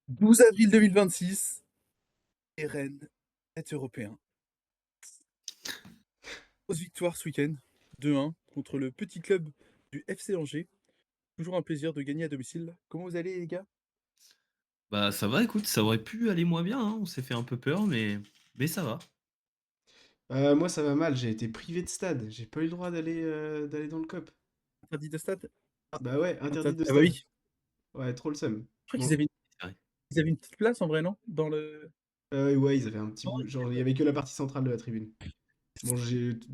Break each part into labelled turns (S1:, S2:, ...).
S1: 12 avril 2026 et Rennes est européen. Grosse victoire ce week-end, 2-1 contre le petit club du FC Angers. Toujours un plaisir de gagner à domicile. Comment vous allez les gars?
S2: Bah ça va, écoute, ça aurait pu aller moins bien, hein. On s'est fait un peu peur, mais ça va.
S3: Moi, ça va mal, j'ai été privé de stade. J'ai pas eu le droit d'aller dans le COP.
S1: Interdit de stade? Ah,
S3: Bah ouais, interdit de
S1: ah bah
S3: stade.
S1: oui.
S3: Ouais, trop le seum.
S1: Je crois qu'ils
S3: Bon,
S1: avaient
S2: C'est vrai.
S1: ils avaient une petite place en vrai, non? Dans le
S3: ouais, ils avaient un petit bout. Genre, il y avait que la partie centrale de la tribune. Bon,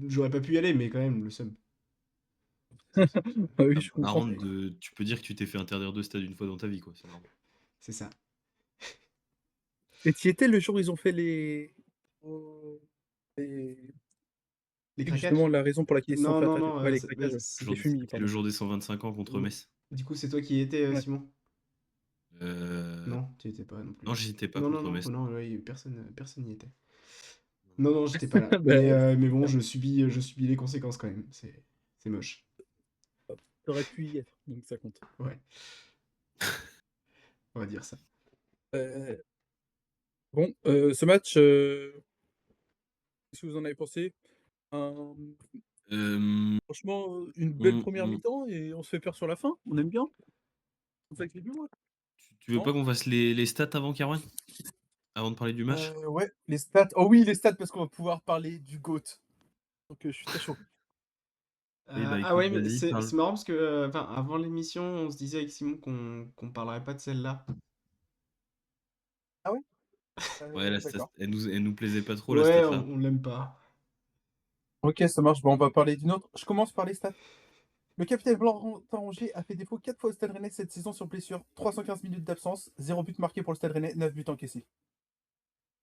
S3: j'aurais pas pu y aller, mais quand même, le seum.
S1: Ah oui,
S2: Ah,
S1: je comprends.
S2: marrant tu peux dire que tu t'es fait interdire de stade une fois dans ta vie, quoi, c'est marrant.
S3: C'est ça.
S1: Et tu y étais le jour où ils ont fait les
S3: Les craquages?
S1: justement la raison pour laquelle ils se sont
S3: Non,
S1: fait
S3: non,
S1: interdire?
S3: non,
S1: Ouais, les craquages, ouais. Les fumis,
S2: C'était le
S1: pardon.
S2: jour des 125 ans contre
S3: Mm.
S2: Metz.
S3: Du coup, c'est toi qui y étais,
S1: Ouais.
S3: Simon?
S2: Euh,
S3: Non, tu y étais pas non plus.
S2: non, j'y étais pas
S3: Non, non,
S2: contre
S3: non,
S2: Metz.
S3: non, ouais, personne n'y était. Non, non, j'étais pas là.
S1: Bah,
S3: Mais bon, je subis les conséquences quand même. C'est moche.
S1: tu aurais pu y être, donc ça compte.
S3: Ouais, on va dire ça.
S1: Heu, bon, ce match, qu'est-ce que vous en avez pensé? Un
S2: Euh,
S1: Franchement, une belle
S2: on-
S1: première
S2: on-
S1: mi-temps et on se fait peur sur la fin. On aime bien. C'est ça que j'ai vu moi.
S2: tu veux
S1: Non?
S2: pas qu'on fasse les stats avant Carouane? Avant de parler du match?
S1: Ouais, les stats. Oh oui, les stats parce qu'on va pouvoir parler du GOAT. Donc, je suis très chaud.
S2: Oui, bah
S3: Ah
S2: écoute,
S3: ouais, mais
S2: vas-y,
S3: c'est
S2: parle.
S3: marrant parce que enfin, avant l'émission, on se disait avec Simon qu'on parlerait pas de celle-là.
S1: Ah ouais?
S2: Ouais, là,
S1: D'accord.
S2: elle nous plaisait pas trop, la
S3: Ouais,
S2: stat
S3: on,
S2: là.
S3: on l'aime pas.
S1: OK, ça marche. Bon, on va parler d'une autre. Je commence par les stats. Le capitaine Valentin Rongier a fait défaut 4 fois au Stade Rennais cette saison sur blessure. 315 minutes d'absence, 0 but marqué pour le Stade Rennais, 9 buts encaissés.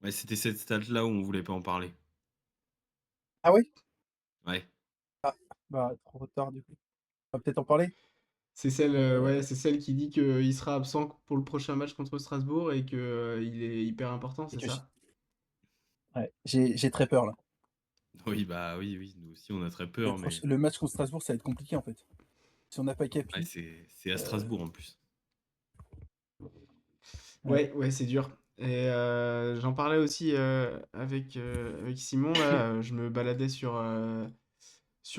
S2: Ouais, c'était cette stat là où on voulait pas en parler.
S1: Ah ouais?
S2: Ouais.
S1: Ah, bah, trop tard du coup. On va peut-être en parler.
S3: C'est celle,
S1: Heu
S3: ouais, c'est celle qui dit qu'il sera absent pour le prochain match contre Strasbourg et que il est hyper important,
S1: et
S3: c'est
S1: que j
S3: ça?
S1: ouais, j'ai très peur là.
S2: Oui, bah oui, oui, nous aussi on a très
S1: Le
S2: peur,
S1: proch
S2: mais
S1: le match contre Strasbourg, ça va être compliqué en fait. Si on n'a pas
S2: ouais,
S1: Capi,
S2: c'est à
S1: heu,
S2: Strasbourg en plus.
S1: ouais.
S3: Ouais, ouais, c'est dur. Et j'en parlais aussi avec Simon, là, je me baladais sur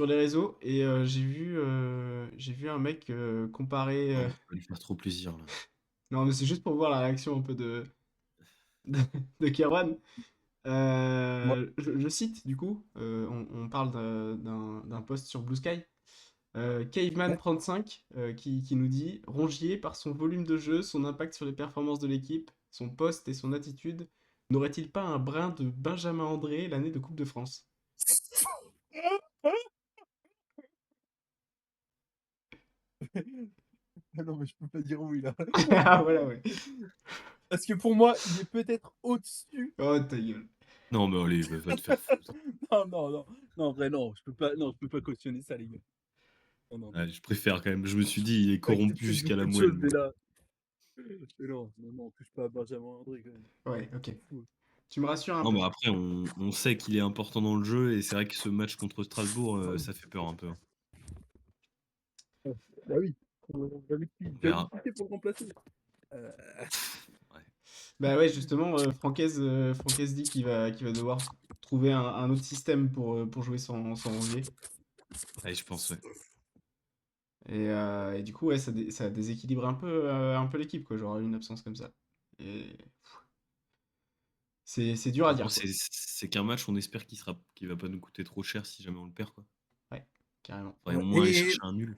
S3: les réseaux et j'ai vu un mec comparer.
S2: Non, ça va lui faire trop plaisir là.
S3: Non, mais c'est juste pour voir la réaction un peu de, de Kerwan.
S1: Moi
S3: Je cite, du coup, on parle d'un post sur Blue Sky.
S1: ouais.
S3: Caveman35 qui nous dit Rongier, par son volume de jeu, son impact sur les performances de l'équipe, son poste et son attitude, n'aurait-il pas un brin de Benjamin André l'année de Coupe de France?
S1: Ah non, mais je peux pas dire oui là.
S3: Ah voilà, ouais.
S1: Parce que pour moi, il est peut-être au-dessus.
S3: Oh ta gueule.
S2: Non, mais allez, va te faire foutre.
S1: Non, non, non. Non, en vrai, non, je peux pas cautionner ça, les gars. Non, non, non.
S2: Ouais, je préfère quand même. Je me suis dit, il est
S1: Faut
S2: corrompu
S1: accepter
S2: jusqu'à la
S1: beaucoup de
S2: moelle,
S1: choses, mais
S2: donc.
S1: là, mais non, non, non, touche pas à Benjamin André quand même.
S3: Ouais, ok.
S1: C'est fou.
S3: Tu me rassures un
S2: Non,
S3: peu.
S2: mais après, on sait qu'il est important dans le jeu, et c'est vrai que ce match contre Strasbourg, ça fait peur un peu, hein.
S1: Bah oui.
S2: On
S1: J'avais
S2: verra.
S1: quitté pour le remplacer. Heu,
S2: Ouais.
S3: Bah ouais, justement, Francaise dit qu'il va devoir trouver un autre système pour jouer sans Rongier.
S2: Allez, je pense, ouais.
S3: Et du coup, ouais, ça déséquilibre un peu l'équipe, quoi, genre une absence comme ça. Et c'est dur à
S2: Maintenant,
S3: dire, quoi.
S2: c'est qu'un match, on espère qu'il va pas nous coûter trop cher si jamais on le perd, quoi.
S3: Ouais, carrément.
S2: Faudrait au moins aller
S1: et
S2: chercher un nul.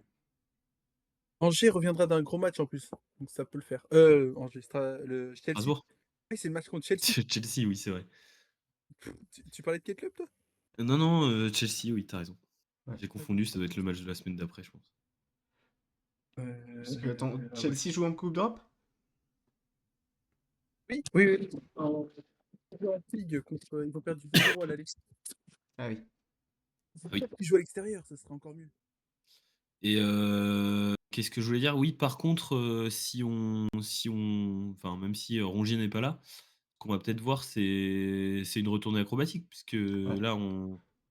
S1: Angers reviendra d'un gros match en plus, donc ça peut le faire. Angers, le Chelsea.
S2: Strasbourg?
S1: Oui, c'est le match contre Chelsea.
S2: Chelsea, oui, c'est vrai.
S1: Tu parlais de quel club toi?
S2: Non, non, Chelsea, oui, t'as raison.
S3: Ouais.
S2: J'ai
S1: D'accord.
S2: confondu, ça doit être le match de la semaine d'après, je pense.
S3: Parce que, attends,
S1: Ah ouais.
S3: Chelsea joue en Coupe d'Europe?
S1: Oui, oui, oui. En Conference League contre ils ont perdu 2-0 à l'aller.
S3: Ah oui.
S1: C'est
S2: Oui.
S1: pour ça qu'ils jouent à l'extérieur, ça serait encore mieux.
S2: Et qu'est-ce que je voulais dire? Oui, par contre, si on enfin, même si, Rongier n'est pas là, ce qu'on va peut-être voir, c'est une retournée acrobatique puisque
S3: Ouais.
S2: là,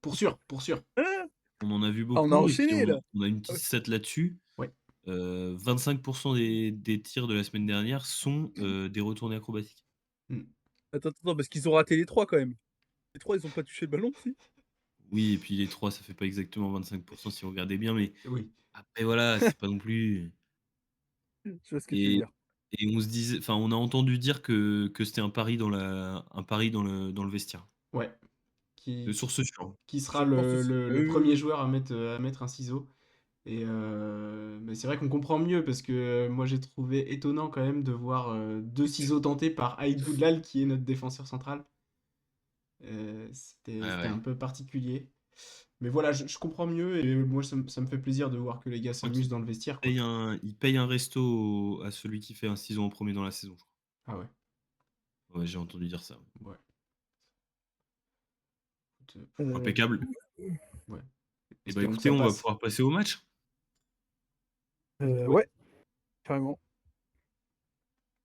S3: Pour sûr, pour sûr.
S1: Ah!
S2: on en a vu
S1: Ah, on a
S2: beaucoup et puis
S1: enchaîné là!
S2: on a une
S1: Ah
S2: petite
S1: ouais.
S2: stat là-dessus.
S3: Ouais.
S2: 25% des tirs de la semaine dernière sont, des retournées acrobatiques.
S3: Mmh.
S1: Attends, parce qu'ils ont raté les 3 quand même. Les 3 ils ont pas touché le ballon aussi?
S2: Oui et puis les 3 ça fait pas exactement 25% si vous regardez bien, mais
S3: Oui.
S2: après voilà, c'est pas non plus
S1: Je vois ce que tu veux
S2: et
S1: dire.
S2: et on se disait enfin, on a entendu dire que c'était un pari dans le vestiaire.
S3: Ouais.
S2: De
S3: Qui
S2: source sûre.
S3: qui
S1: Je
S3: sera
S1: pense
S3: le
S1: aussi.
S3: le
S1: Oui,
S3: le
S1: oui,
S3: 1er
S1: oui.
S3: joueur à mettre un ciseau et mais c'est vrai qu'on comprend mieux parce que moi j'ai trouvé étonnant quand même de voir, 2 ciseaux tentés par Aïd Boudlal qui est notre défenseur central.
S2: Ouais,
S3: C'était un
S2: ouais.
S3: peu particulier. Mais voilà, je comprends mieux et moi ça me fait plaisir de voir que les gars
S2: Je crois
S3: s'amusent dans le vestiaire, quoi.
S2: il paye un resto à celui qui fait un ciseau en premier dans la saison, je crois.
S3: Ah ouais,
S2: Ouais, j'ai entendu dire ça.
S3: ouais. Écoute,
S2: Impeccable.
S3: ouais,
S2: Et bah,
S3: espérons que
S2: écoutez,
S3: ça
S2: on va
S3: passe.
S2: pouvoir passer au match.
S3: Ouais.
S1: Ouais, carrément.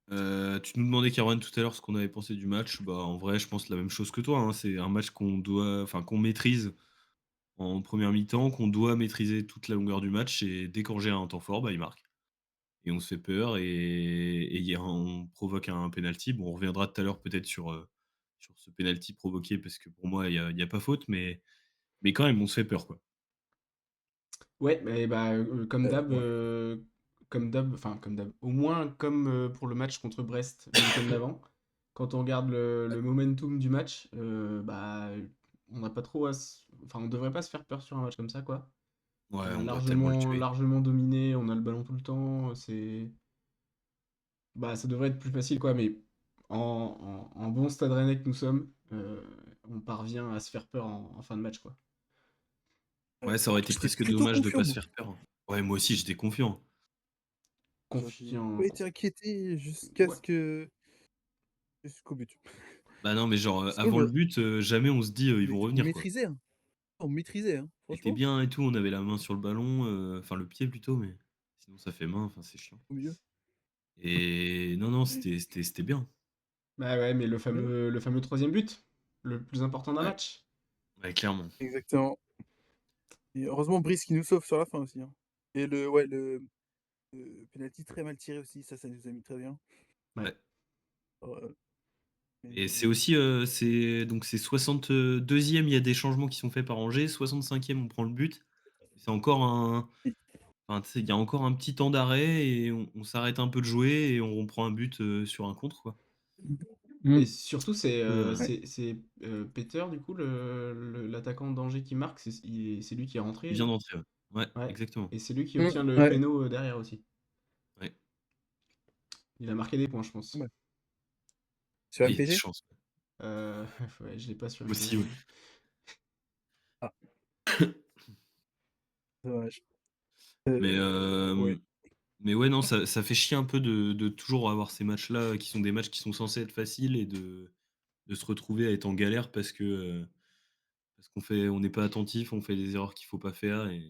S2: Tu nous demandais, Caroline, tout à l'heure, ce qu'on avait pensé du match. Bah, en vrai, je pense la même chose que toi, hein. C'est un match qu'on maîtrise en première mi-temps, qu'on doit maîtriser toute la longueur du match et dès qu'on gère un temps fort, bah, il marque et on se fait peur et hier, on provoque un penalty. Bon, on reviendra tout à l'heure peut-être sur ce penalty provoqué parce que pour moi, il y a pas faute, mais quand même, on se fait peur, quoi.
S3: Ouais, mais bah,
S1: Ouais.
S3: enfin comme d'hab, au moins comme pour le match contre Brest le week-end d'avant, quand on regarde le momentum du match, bah, on n'a pas trop enfin on devrait pas se faire peur sur un match comme ça, quoi.
S2: Ouais,
S3: On a
S2: on doit tellement le tuer.
S3: largement dominé, on a le ballon tout le temps, bah, ça devrait être plus facile, quoi, mais en bon Stade Rennais que nous sommes, on parvient à se faire peur en fin de match, quoi.
S2: Ouais, ça aurait été
S1: J'étais
S2: presque
S1: plutôt
S2: dommage de
S1: confiant
S2: pas se
S1: moi.
S2: faire peur, hein. Ouais, moi aussi, j'étais confiant.
S1: Genre j'ai pas
S3: Confiant,
S1: été inquiété
S3: ouais.
S1: jusqu'au but.
S2: Bah, non, mais genre,
S1: Sinon
S2: avant le but, jamais on se dit: «Ils vont
S1: on
S2: revenir», quoi.
S1: maîtrisait, hein. On maîtrisait, hein,
S2: On était
S1: franchement,
S2: bien et tout, on avait la main sur le ballon, enfin le pied plutôt, mais sinon ça fait main, enfin c'est chiant
S1: au milieu.
S2: et non, non, c'était bien.
S3: Bah, ouais, mais
S1: Ouais,
S3: le fameux 3e but, le plus important d'un
S2: Ouais,
S3: match.
S2: ouais, clairement.
S1: exactement et heureusement Brice qui nous sauve sur la fin aussi, hein et le penalty très mal tiré aussi, ça nous a mis très bien.
S3: Ouais.
S2: Ouais
S1: Heu,
S2: et
S1: mais
S2: c'est aussi, c'est 62e, il y a des changements qui sont faits par Angers, 65e, on prend le but. C'est encore un
S1: i
S2: enfin, tu sais, il y a encore un petit temps d'arrêt et on s'arrête un peu de jouer et on prend un but, sur un contre, quoi.
S3: Et
S1: mmh,
S3: surtout,
S1: ouais,
S3: Peter, du coup, l'attaquant d'Angers qui marque, c'est lui qui est rentré,
S2: Il vient
S3: non?
S2: d'entrer, ouais. Ouais,
S3: Ouais.
S2: exactement.
S3: Et c'est lui qui obtient le
S1: ouais,
S3: péno derrière aussi.
S2: Ouais.
S3: Il a marqué des points, je
S1: pas
S3: pense.
S1: mal. Sur
S2: Ouais, il y a des
S1: MPG?
S2: chances.
S3: Ouais, je l'ai pas sur
S2: Aussi,
S3: MPG.
S2: ouais.
S1: Ah, dommage.
S2: Mais
S1: Ouais.
S2: mais ouais, non, ça fait chier un peu de toujours avoir ces matchs-là, qui sont des matchs qui sont censés être faciles et de se retrouver à être en galère parce on n'est pas attentif, on fait des erreurs qu'il faut pas faire et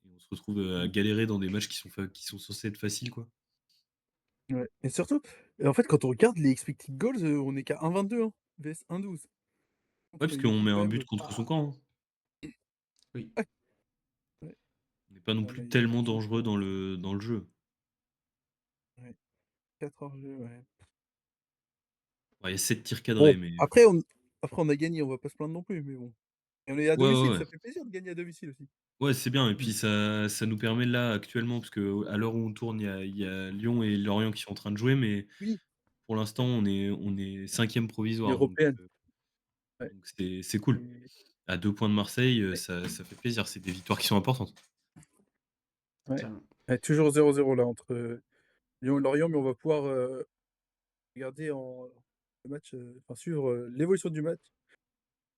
S2: on se retrouve, à galérer dans des matchs qui sont censés être faciles, quoi.
S1: Ouais et surtout, en fait, quand on regarde les expected goals, on est qu'à 1,22, hein, vs 1,12
S2: Ouais,
S1: contre
S2: parce
S1: une
S2: qu'on
S1: équipe
S2: met
S1: quand
S2: un
S1: même,
S2: but contre son
S1: pas
S2: camp, hein.
S3: Oui.
S1: ouais, ouais,
S2: On n'est pas non
S1: on a
S2: plus
S1: il y a eu
S2: tellement
S1: beaucoup
S2: dangereux dans le jeu.
S1: ouais, 4 hors-jeu, ouais.
S2: Ouais, il y a 7 tirs
S1: Bon,
S2: cadrés, mais
S1: après on a gagné, on va pas se plaindre non plus, mais bon et on est à
S2: ouais, ouais,
S1: domicile,
S2: ouais.
S1: ça fait plaisir de gagner à domicile aussi.
S2: Ouais, c'est bien et
S1: Mmh.
S2: puis ça nous permet là, actuellement, parce qu'à l'heure où on tourne, il y a Lyon et Lorient qui sont en train de jouer, mais
S1: Oui,
S2: pour l'instant, on est 5e
S1: une
S2: provisoire,
S1: européenne,
S2: heu,
S1: ouais
S2: donc c'est cool.
S1: et
S2: À 2 points de Marseille,
S1: ouais,
S2: ça fait plaisir. C'est des victoires qui sont importantes.
S1: ouais.
S3: Carrément.
S1: Ouais, toujours 0-0 là entre, Lyon et Lorient, mais on va pouvoir, regarder le match, enfin suivre, l'évolution du match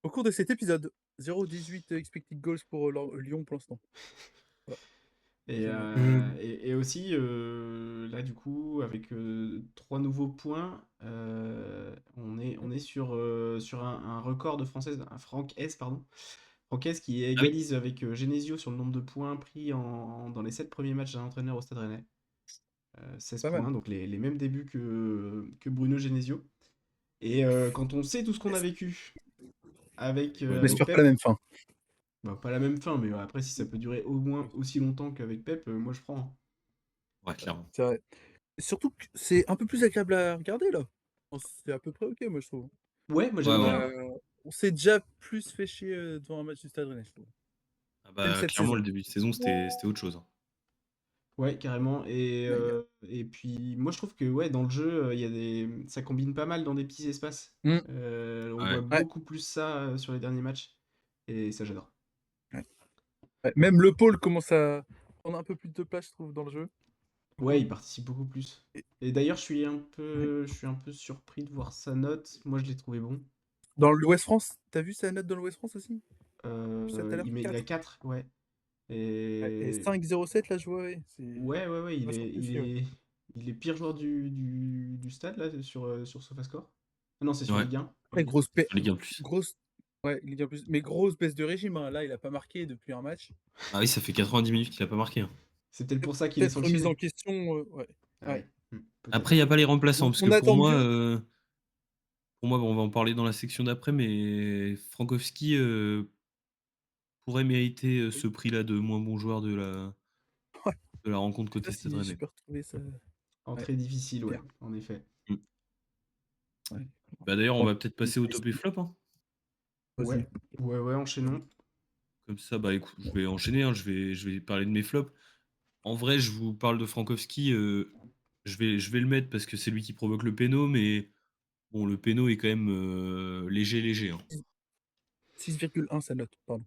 S1: au cours de cet épisode. 0,18 expected goals pour, Lyon pour l'instant. Voilà,
S3: Et,
S1: deuxième match.
S3: aussi, là, du coup, avec 3 nouveaux points, on est sur un record de Française, un Franck S, pardon. Franck S qui
S2: Ah oui?
S3: égalise avec Genesio sur le nombre de points pris dans les 7 premiers matchs d'un entraîneur au Stade Rennais. 16
S1: Pas mal.
S3: points, donc les mêmes débuts que Bruno Genesio. Et quand on sait tout ce qu'on a vécu
S2: Ouais,
S1: On
S2: de ouf.
S3: avec
S1: espère pas la
S3: Pep,
S1: même fin.
S3: bah, pas la même fin, mais après, si ça peut durer au moins
S1: Oui.
S3: aussi longtemps qu'avec Pep, moi je prends, hein.
S2: Ouais, clairement.
S1: C'est vrai. Surtout que c'est un peu plus agréable à regarder là. Bon, c'est à peu près OK, moi je trouve.
S3: Ouais, moi
S2: Ouais,
S3: j'aime
S1: On
S2: ouais.
S3: bien.
S1: a on s'est déjà plus fait chier, devant un match du Stade Rennais, je trouve.
S2: Ah
S1: Même
S2: bah,
S1: cette
S2: clairement,
S1: saison.
S2: le début de saison, c'était autre chose, hein.
S3: Ouais, carrément.
S1: Là, il y a
S3: Et puis, moi, je trouve que ouais, dans le jeu, il y a ça combine pas mal dans des petits espaces.
S1: mmh,
S3: On voit
S2: Ouais.
S1: ouais,
S3: beaucoup plus ça sur les derniers matchs. Et ça, j'adore.
S1: ouais, ouais. Même le pôle commence à prendre un peu plus de place, je trouve, dans le jeu. Le
S3: Ouais,
S1: pôle
S3: il participe beaucoup plus.
S1: et
S3: Et d'ailleurs,
S1: ouais.
S3: je suis un peu surpris de voir sa note. Moi, je l'ai trouvé bon.
S1: Dans l'Ouest France, tu as vu sa note dans l'Ouest France aussi? J'ai vu ça tout à l'heure?
S3: Il a
S1: 4.
S3: 4, ouais.
S1: Ouais et
S3: Et
S1: 5,07 là, je vois, ouais,
S3: ouais, ouais, ouais,
S1: c'est vachement plus aussi, ouais.
S3: il est pire joueur du stade, là, sur SofaScore. Ah non, c'est sur
S2: Ouais,
S3: Ligue 1.
S1: Après
S2: sur Ligue 1+.
S1: grosse ouais, Ligue 1+, mais grosse baisse de régime, hein. Là, il a pas marqué depuis un match.
S2: Ah oui, ça fait 90 minutes qu'il a pas marqué, hein.
S3: C'est peut-être pour ça qu'il est
S1: Peut-être remise en
S3: sanctionné.
S1: question, ouais.
S3: Ah
S1: Ouais.
S3: oui,
S2: Après, il
S3: peut-être.
S2: y a pas les remplaçants, parce que
S1: On attend mieux.
S2: pour moi, bon, on va en parler dans la section d'après, mais Frankowski, pourrait mériter,
S1: Oui.
S2: ce prix-là de moins bon joueur
S1: Ouais,
S2: de la rencontre
S1: je sais pas
S2: côté Stade
S1: si je
S2: Rennais.
S1: peux retrouver ça. Ouais,
S3: Entrée difficile, ouais,
S1: clair.
S3: en effet.
S2: Mmh.
S1: Ouais.
S2: Bah, d'ailleurs, on
S1: Bon,
S2: va peut-être passer au top et flop, hein.
S1: vas-y.
S3: Ouais, ouais, ouais,
S1: Vas-y.
S3: enchaînons.
S2: Comme ça, bah, écoute, je vais enchaîner, hein, je vais parler de mes flops. En vrai, je vous parle de Frankowski, je vais le mettre parce que c'est lui qui provoque le péno, mais bon, le péno est quand même, léger, léger, hein.
S1: 6,1 sa note, pardon.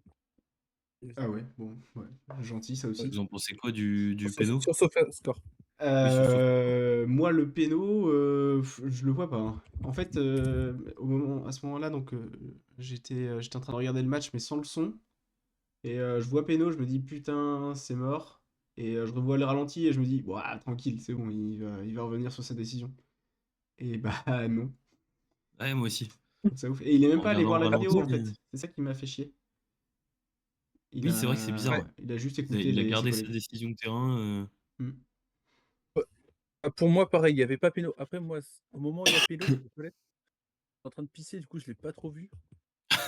S3: Ah ouais, bon, ouais, gentil ça
S1: Ouais.
S3: aussi.
S2: Vous en pensez quoi du péno?
S1: Sur SofaScore.
S2: Oui, sur Sof
S3: Moi, le péno, je le vois pas, hein. En fait, à ce moment-là, donc, j'étais en train de regarder le match, mais sans le son. Et je vois péno, je me dis putain, c'est mort. Et je revois le ralenti et je me dis, ouah, tranquille, c'est bon, il va revenir sur sa décision. Et bah non,
S2: Ouais, moi aussi.
S3: ça ouf. Et il est même
S2: En
S3: pas allé
S2: regardant
S3: voir
S2: le
S3: la vidéo
S2: ralenti,
S3: en fait. C'est ça qui m'a fait chier.
S2: oui, c'est vrai que c'est bizarre,
S1: Ouais.
S2: ouais.
S3: Il a juste
S2: Il a
S3: écouté
S2: il a
S3: ses
S2: gardé sa
S3: collègues.
S2: décision de terrain,
S3: Mm.
S1: Ouais. Ah, pour moi, pareil, il y avait pas péno. Après, moi, au moment où il y a péno, j'étais aux toilettes, en train de pisser, du coup, je l'ai pas trop vu.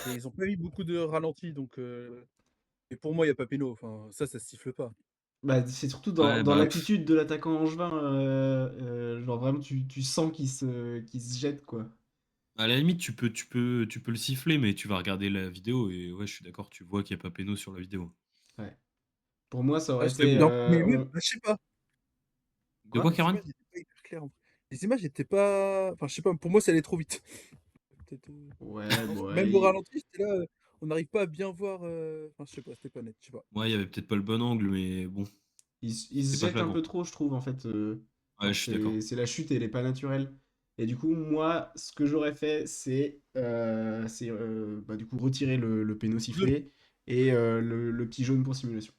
S1: Et ils ont pas mis beaucoup de ralenti, donc et pour moi, il y a pas péno. Enfin, ça se siffle pas.
S3: Bah, c'est surtout
S2: ouais,
S3: dans
S2: bah,
S3: l'attitude de l'attaquant angevin. Genre vraiment, tu sens qu'il se jette, quoi.
S2: à la limite, tu peux le siffler, mais tu vas regarder la vidéo et ouais, je suis d'accord, tu vois qu'il y a pas péno sur la vidéo.
S3: Ouais. Pour moi, ça
S1: Ouais,
S3: aurait
S2: Mais
S3: été.
S2: bon.
S1: non, mais même, je sais pas.
S2: De quoi,
S1: Les
S2: Cameron?
S1: images étaient pas hyper claires, en vrai. Les images étaient pas enfin, je sais pas, pour moi, ça allait trop vite. Peut-être,
S3: Ouais,
S1: non,
S3: bon,
S1: même au ralenti, j'étais là, on n'arrive pas à bien voir, enfin, je sais pas, c'était pas net, je sais pas.
S2: Ouais, il y avait peut-être pas le bon angle, mais bon,
S3: il
S2: c'était
S3: se
S2: pas
S3: jette un
S2: flagrant.
S3: peu trop, je trouve, en fait.
S2: Ouais,
S3: Genre,
S2: je suis d'accord.
S3: c'est la chute et elle est pas naturelle. Et du coup, moi, ce que j'aurais fait, bah, du coup, retirer le péno
S1: Jaune.
S3: sifflé et le petit jaune pour simulation.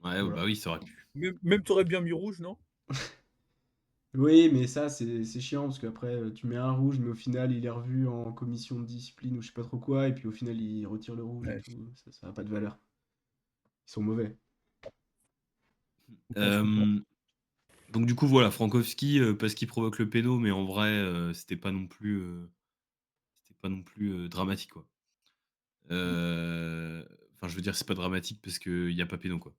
S2: Ouais,
S3: Voilà.
S2: bah oui, ça aurait pu.
S1: Même tu bien mis rouge, non?
S3: Oui, mais ça, c'est chiant parce qu'après, tu mets un rouge, mais au final, il est revu en commission de discipline ou je sais pas trop quoi, et puis au final, il retire le rouge et
S1: Ouais,
S3: tout. Ça a pas de valeur. Ils sont mauvais.
S1: je comprends.
S2: Hem, donc du coup, voilà, Frankowski, parce qu'il provoque le péno, mais en vrai, c'était pas non plus, dramatique, quoi.
S1: Mmh.
S2: Enfin, je veux dire, c'est pas dramatique parce qu'il y a pas péno, quoi.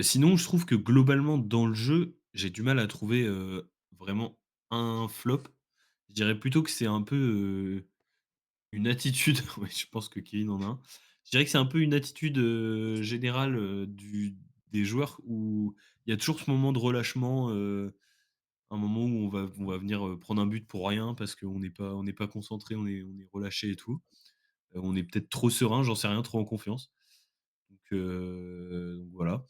S2: Sinon, je trouve que globalement, dans le jeu, j'ai du mal à trouver, vraiment un flop. Je dirais plutôt que c'est un peu, une attitude ouais, je pense que Kevin en a un. Je dirais que c'est un peu une attitude, générale, des joueurs où il y a toujours ce moment de relâchement, un moment où on va venir, prendre un but pour rien parce qu'on n'est pas concentré, on est relâché et tout. On est peut-être trop serein, j'en sais rien, trop en confiance. Donc voilà.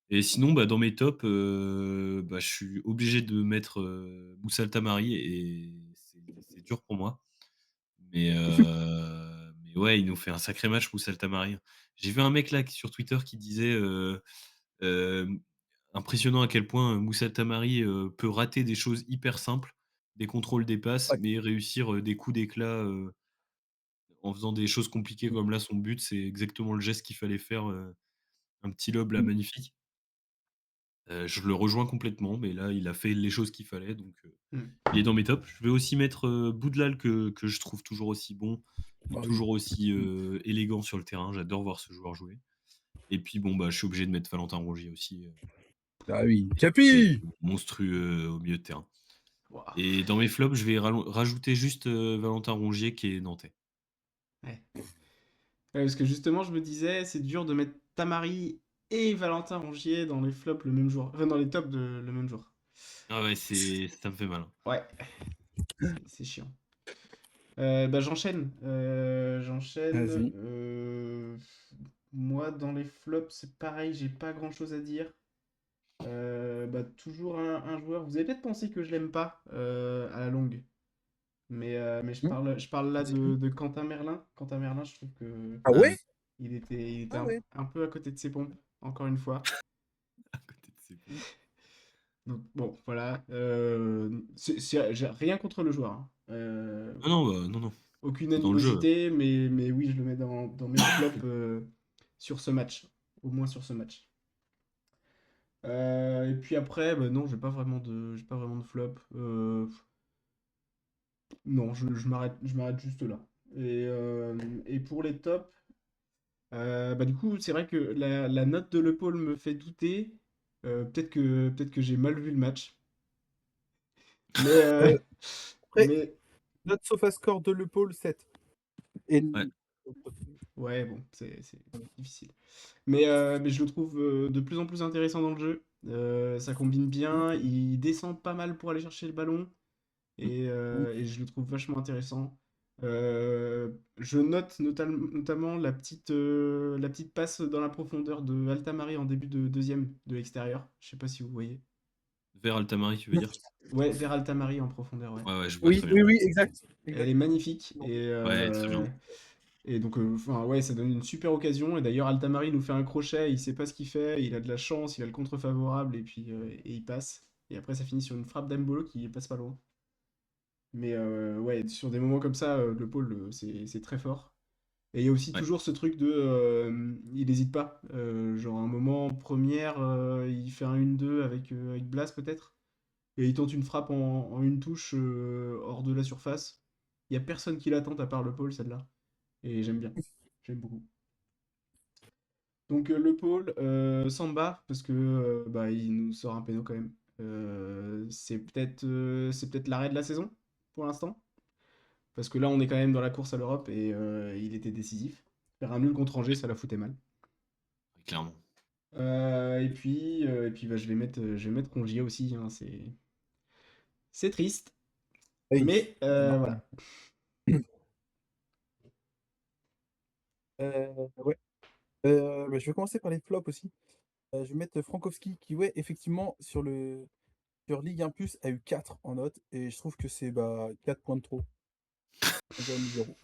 S2: Et sinon, bah, dans mes tops, bah, je suis obligé de mettre, Moussa Altamari et c'est dur pour moi. Mais ouais, il nous fait un sacré match, Moussa Altamari. J'ai vu un mec là sur Twitter qui disait, hem, impressionnant à quel point, Moussa Altamari, peut rater des choses hyper simples, des contrôles, des passes,
S1: Ouais.
S2: mais réussir, des coups d'éclat, en faisant des choses compliquées
S1: Mmh.
S2: comme là, son but, c'est exactement le geste qu'il fallait faire, un petit lob là
S1: Mmh.
S2: magnifique. Je le rejoins complètement, mais là, il a fait les choses qu'il fallait, donc
S3: Mm.
S2: il est dans mes tops. Je vais aussi mettre, Boudlal que je trouve toujours aussi bon et
S1: Ah oui.
S2: toujours aussi,
S1: Mmh.
S2: élégant sur le terrain. J'adore voir ce joueur jouer. Et puis bon, bah, je suis obligé de mettre Valentin Rongier aussi,
S1: Ah oui,
S2: qui est
S1: Capi!
S2: monstrueux au milieu de terrain.
S3: Wouah,
S2: Et dans mes flops, je vais rajouter juste, Valentin Rongier qui est nantais.
S3: ouais. Ouais, parce que justement, je me disais, c'est dur de mettre Tamari et Valentin Rongier dans les flops le même jour. Enfin, dans les tops le même jour.
S2: Ah ouais, ça me fait mal, hein.
S3: Ouais, c'est chiant. Bah, j'enchaîne. J'enchaîne.
S1: Vas-y.
S3: Moi, dans les flops, c'est pareil, j'ai pas grand-chose à dire. Bah, toujours un joueur. Vous avez peut-être pensé que je l'aime pas à la longue. Mais je parle là
S1: Dis-nous.
S3: de Quentin Merlin. Quentin Merlin, je trouve que
S1: Ah
S2: Ah
S1: ouais?
S2: oui,
S3: il était
S1: Ah ouais.
S3: un peu à côté de ses pompes, encore une fois.
S2: à côté de ses
S1: Mm.
S3: Donc bon, voilà. J'ai rien contre le joueur, hein.
S2: non, non, bah, non, non,
S3: Aucune
S2: c'est dans le jeu.
S3: animosité, mais oui, je le mets dans mes flops sur ce match. Au moins sur ce match. Et puis après, bah non, j'ai pas vraiment de flop. Non, je m'arrête juste là. Et pour les tops, bah du coup, c'est vrai que la note de Le Paul me fait douter. Peut-être que j'ai mal vu le match. Mais,
S1: Euh, Après,
S3: mais
S1: notre SofaScore de Le Pôle 7. Et...
S2: Ouais,
S3: ouais, bon, c'est difficile. Mais je le trouve de plus en plus intéressant dans le jeu. Ça combine bien, il descend pas mal pour aller chercher le ballon. Et je le trouve vachement intéressant. Je note notamment la petite passe dans la profondeur de Altamari en début de deuxième de l'extérieur. Je sais pas si vous voyez.
S2: vers Altamari, tu veux dire?
S3: Ouais, vers Altamari en profondeur, ouais.
S2: Ouais, ouais, je vois
S1: Oui,
S2: très bien.
S1: oui, oui, exact.
S3: Elle
S1: Exact.
S3: est magnifique.
S2: Ouais, très bien.
S3: Et donc, enfin, ouais, ça donne une super occasion. Et d'ailleurs, Altamari nous fait un crochet, il sait pas ce qu'il fait, il a de la chance, il a le contre favorable, et puis et il passe. Et après, ça finit sur une frappe d'Embolo qui passe pas loin. Mais ouais, sur des moments comme ça, le pôle, c'est très fort. Et il y a aussi
S2: Ouais.
S3: toujours ce truc de, il n'hésite pas. Genre un moment, première, il fait un 1-2 avec Blas peut-être, et il tente une frappe en une touche hors de la surface. Il n'y a personne qui l'attend à part le pôle, celle-là. Et j'aime bien. J'aime beaucoup. Donc le pôle, Samba, parce que bah, il nous sort un péno quand même. C'est peut-être l'arrêt de la saison pour l'instant. Parce que là, on est quand même dans la course à l'Europe et il était décisif. Faire un nul contre Angers, ça la foutait mal.
S2: Clairement.
S3: Et puis bah, je vais mettre Rongier aussi, hein, c'est triste.
S1: Oui,
S3: Mais
S1: c'est normal.
S3: voilà.
S1: Ouais. Bah, je vais commencer par les flops aussi. Je vais mettre Frankowski qui, ouais, effectivement, sur Ligue 1 Plus, a eu 4 en note. Et je trouve que c'est 4 points de trop. On dirait mis 0.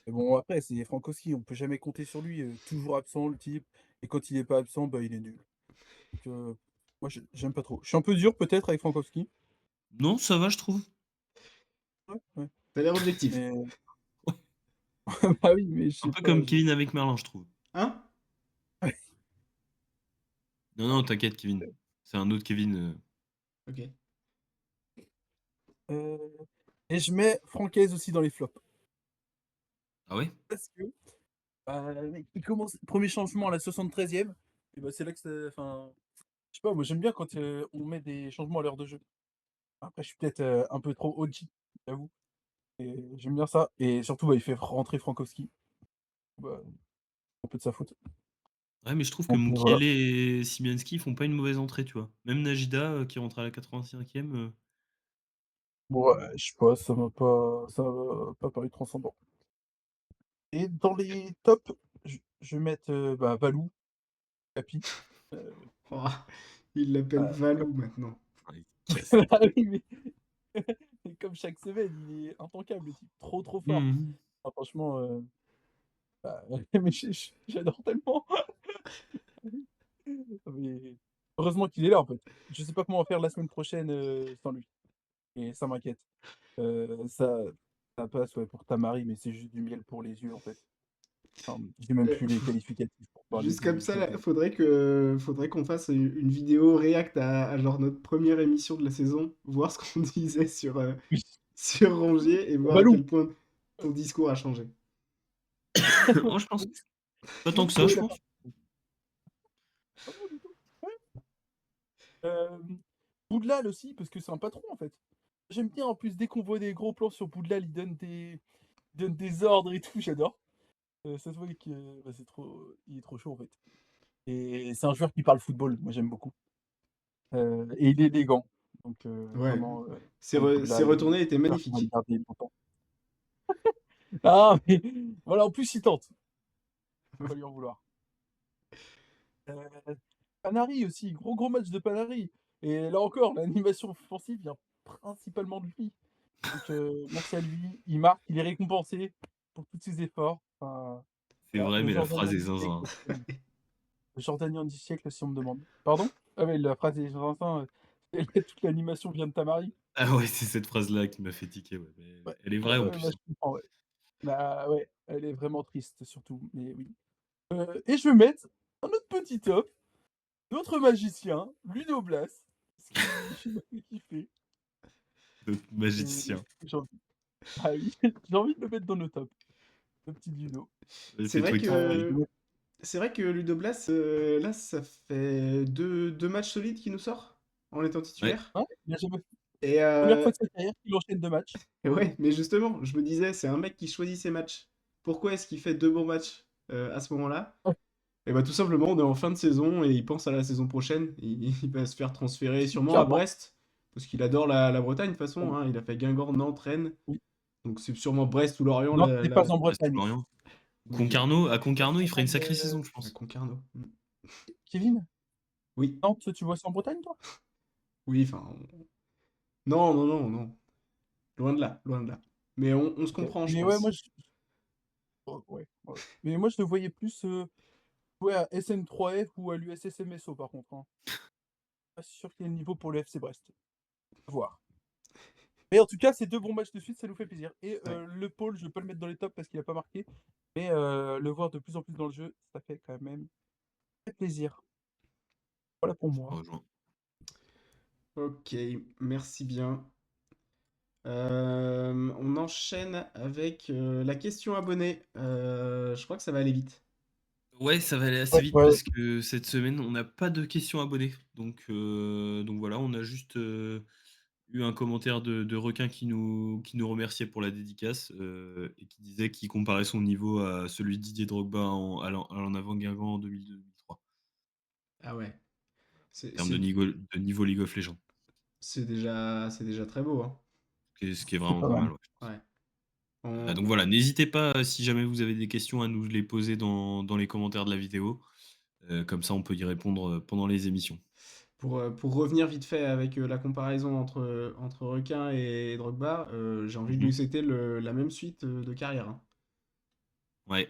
S1: Mais bon, après, c'est Frankowski, on peut jamais compter sur lui. Toujours absent, le type. Et quand il est pas absent, bah, il est nul. Donc, moi, j'aime pas trop. Je suis un peu dur, peut-être, avec Frankowski.
S2: Non, ça va, je trouve.
S1: Ouais, ouais.
S3: T'as l'air objectif.
S1: Mais...
S2: Ouais.
S1: bah oui, mais je
S2: Un
S1: sais
S2: peu
S1: pas.
S2: comme Kevin avec Merlin, je trouve.
S3: Hein?
S2: Non, non, t'inquiète, Kevin. C'est un autre Kevin.
S3: Ok.
S1: Euh, Et je mets Francaise aussi dans les flops.
S2: Ah ouais?
S1: Parce que le mec, il commence, premier changement à la 73e. Et bah, c'est là que ça. Enfin, je sais pas, moi j'aime bien quand on met des changements à l'heure de jeu. Après, je suis peut-être un peu trop OG, j'avoue. Et j'aime bien ça. Et surtout, bah, il fait rentrer Frankowski. Bah, un peu de sa faute.
S2: Ouais, mais je trouve que
S1: Donc voilà.
S2: Mukiele et Simianski font pas une mauvaise entrée, tu vois. Même Najida, qui rentre à la 85e.
S1: Bon, ouais, je sais pas, ça m'a pas paru transcendant. Et dans les tops, je vais mettre Valou, Capi. Euh,
S3: Oh, il l'appelle
S1: comme...
S3: Valou maintenant.
S2: Ouais, il se casse les
S1: Ah
S2: couilles.
S1: oui, mais comme chaque semaine, il est intankable, le type. Trop, trop fort.
S2: Mhm.
S1: Ah, franchement, bah, mais j'adore tellement. Mais heureusement qu'il est là, en fait. Je sais pas comment on va faire la semaine prochaine sans lui. Et ça m'inquiète. Ça passe ouais, pour Tamari, mais c'est juste du miel pour les yeux, en fait. Enfin, j'ai même
S3: Euh,
S1: plus les qualificatifs pour parler
S3: Juste comme
S1: du
S3: ça,
S1: jeu
S3: là,
S1: de.
S3: faudrait qu'on fasse une vidéo react à genre notre première émission de la saison, voir ce qu'on disait
S1: Oui.
S3: sur Rongier et voir à
S1: Valou!
S3: quel point ton discours a changé.
S2: Oh, je pense pas tant
S1: Ouais,
S2: que ça, je
S1: d'accord.
S2: pense.
S1: Boudlal aussi, parce que c'est un patron, en fait. J'aime bien, en plus, dès qu'on voit des gros plans sur Boudlal, il donne des ordres et tout, j'adore. Ça se voit que bah, il est trop chaud, en fait. Et c'est un joueur qui parle football, moi j'aime beaucoup. Et il est élégant, donc
S3: Ouais,
S1: vraiment,
S3: ses
S1: Boudlal,
S3: retournées étaient
S1: j'espère qu'on va le
S3: magnifiques.
S1: garder longtemps. Ah mais voilà, en plus il tente, faut pas lui en vouloir. Heu, Panari aussi, gros match de Panari et là encore, l'animation offensive vient principalement de lui. Donc merci à lui, il marque, il est récompensé pour tous ses efforts. Enfin,
S2: C'est
S1: voilà,
S2: vrai,
S1: le
S2: mais la
S1: Jordanien
S2: phrase est
S1: du siècle,
S2: zinzin.
S1: si on me le Jordanien du siècle, si on me demande. Pardon? Ah ouais, la phrase est zinzin, toute l'animation vient de Tamari.
S2: Ah ouais, c'est cette phrase-là qui m'a fait tiquer, ouais, mais
S1: Ouais,
S2: elle est vraie en
S1: ouais, bah,
S2: plus,
S1: je
S2: hein.
S1: comprends, ouais. Bah, ouais, elle est vraiment triste surtout, mais oui. Et je vais mettre un autre petit top, d'autres magiciens, Ludo Blas, parce qu'il m'a fait kiffer
S2: Notre
S1: et
S2: magicien.
S1: j'ai envie ah oui, j'ai envie de le mettre dans le top, le petit Ludo.
S2: Ouais,
S3: C'est
S2: c'est
S3: vrai
S2: toi qui
S1: Je
S3: que
S1: vais mettre
S3: c'est vrai que Ludo Blas, là, ça fait deux matchs solides qu'il nous sort en étant
S2: ouais,
S3: titulaire.
S1: ouais, il a jamais
S3: Et,
S1: première fois de sa carrière qu'il enchaîne 2 matchs.
S3: et ouais, mais justement, je me disais, c'est un mec qui choisit ses matchs. Pourquoi est-ce qu'il fait deux bons matchs à ce moment-là?
S1: Ouais,
S3: Et bah tout simplement, on est en fin de saison et il pense à la saison prochaine. Il va se faire transférer sûrement à
S1: clairement.
S3: Brest, parce qu'il adore la Bretagne de toute façon, hein. Il a fait Guingamp, Nantes, Rennes.
S1: Oui.
S3: Donc c'est sûrement Brest ou Lorient.
S1: Non, c'était pas en
S2: Brest ou
S1: Bretagne.
S2: Lorient.
S3: Ok,
S2: Concarneau, à Concarneau, il ferait une
S1: Bretagne,
S2: sacrée saison, je
S3: à
S2: pense.
S3: Concarneau.
S1: Kevin?
S3: Oui,
S1: Nantes, tu vois ça en Bretagne, toi?
S3: oui, enfin. Non, non, non, non. Loin de là, loin de là. Mais on se
S1: OK.
S3: comprend, je
S1: Mais ouais, moi
S3: pense.
S1: je oh, ouais, ouais. Mais moi je le voyais plus, jouer à SN3F ou à l'USS MSO par contre, hein. Pas sûr qu'il ait le niveau pour le FC Brest. À voir. Mais en tout cas, ces 2 bons matchs de suite, ça nous fait plaisir et
S3: Ouais.
S1: le Paul, je vais pas le mettre dans les tops parce qu'il a pas marqué, mais le voir de plus en plus dans le jeu, ça fait quand même très plaisir. Voilà pour
S2: Je te
S1: moi.
S2: rejoins.
S3: Ok, merci bien. On enchaîne avec la question abonnée. Je crois que ça va aller vite.
S2: Ouais, ça va aller assez
S1: Ouais,
S2: vite
S1: ouais, ouais.
S2: parce que cette semaine, on n'a pas de questions abonnés. Donc voilà, on a juste eu un commentaire de Requin qui nous remerciait pour la dédicace et qui disait qu'il comparait son niveau à celui de Didier Drogba en avant Guingamp en 2002-2003,
S3: Ah ouais,
S2: en
S3: c'est
S2: termes
S3: c'est-
S2: de niveau League of Legends.
S3: c'est déjà très beau, hein.
S2: Ce qui est
S1: C'est
S2: vraiment
S1: pas
S2: pas
S1: mal.
S2: mal, ouais.
S3: Ouais.
S2: Donc voilà, n'hésitez pas si jamais vous avez des questions à nous les poser dans les commentaires de la vidéo. Comme ça, on peut y répondre pendant les émissions.
S3: Pour revenir vite fait avec la comparaison entre Requin et Drogba, j'ai envie de
S2: Mhm.
S3: lui souhaiter la même suite de carrière, hein.
S2: Ouais.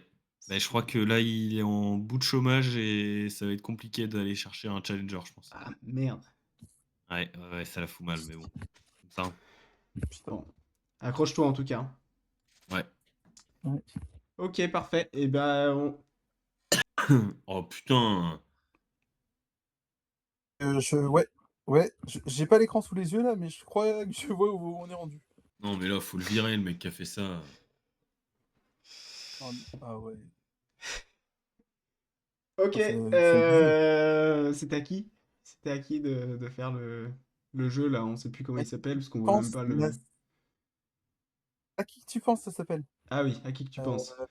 S2: Bah, je crois que là, il est en bout de chômage et ça va être compliqué d'aller chercher un challenger, je pense.
S3: Ah merde.
S2: Ouais, ouais, ouais, ça la fout mal, mais bon. Comme ça, hein.
S1: Putain.
S3: Bon, accroche-toi en tout cas, hein.
S2: Ouais.
S1: Ouais.
S3: Ok, parfait. Et ben,
S2: Oh putain.
S1: Ouais, ouais, j'ai pas l'écran sous les yeux là, mais je crois que je vois où on est rendu.
S2: Non, mais là, faut le virer, le mec qui a fait ça.
S1: Ah ouais,
S3: ok.
S1: ah c'est abusé.
S3: C'était à qui? C'était à qui de faire le jeu là? On sait plus comment
S1: À
S3: il
S1: qui
S3: s'appelle
S1: tu
S3: parce qu'on voit même
S1: penses
S3: pas
S1: la
S3: le.
S1: à qui tu penses ça s'appelle?
S3: Ah oui, à qui que tu penses?
S1: Heu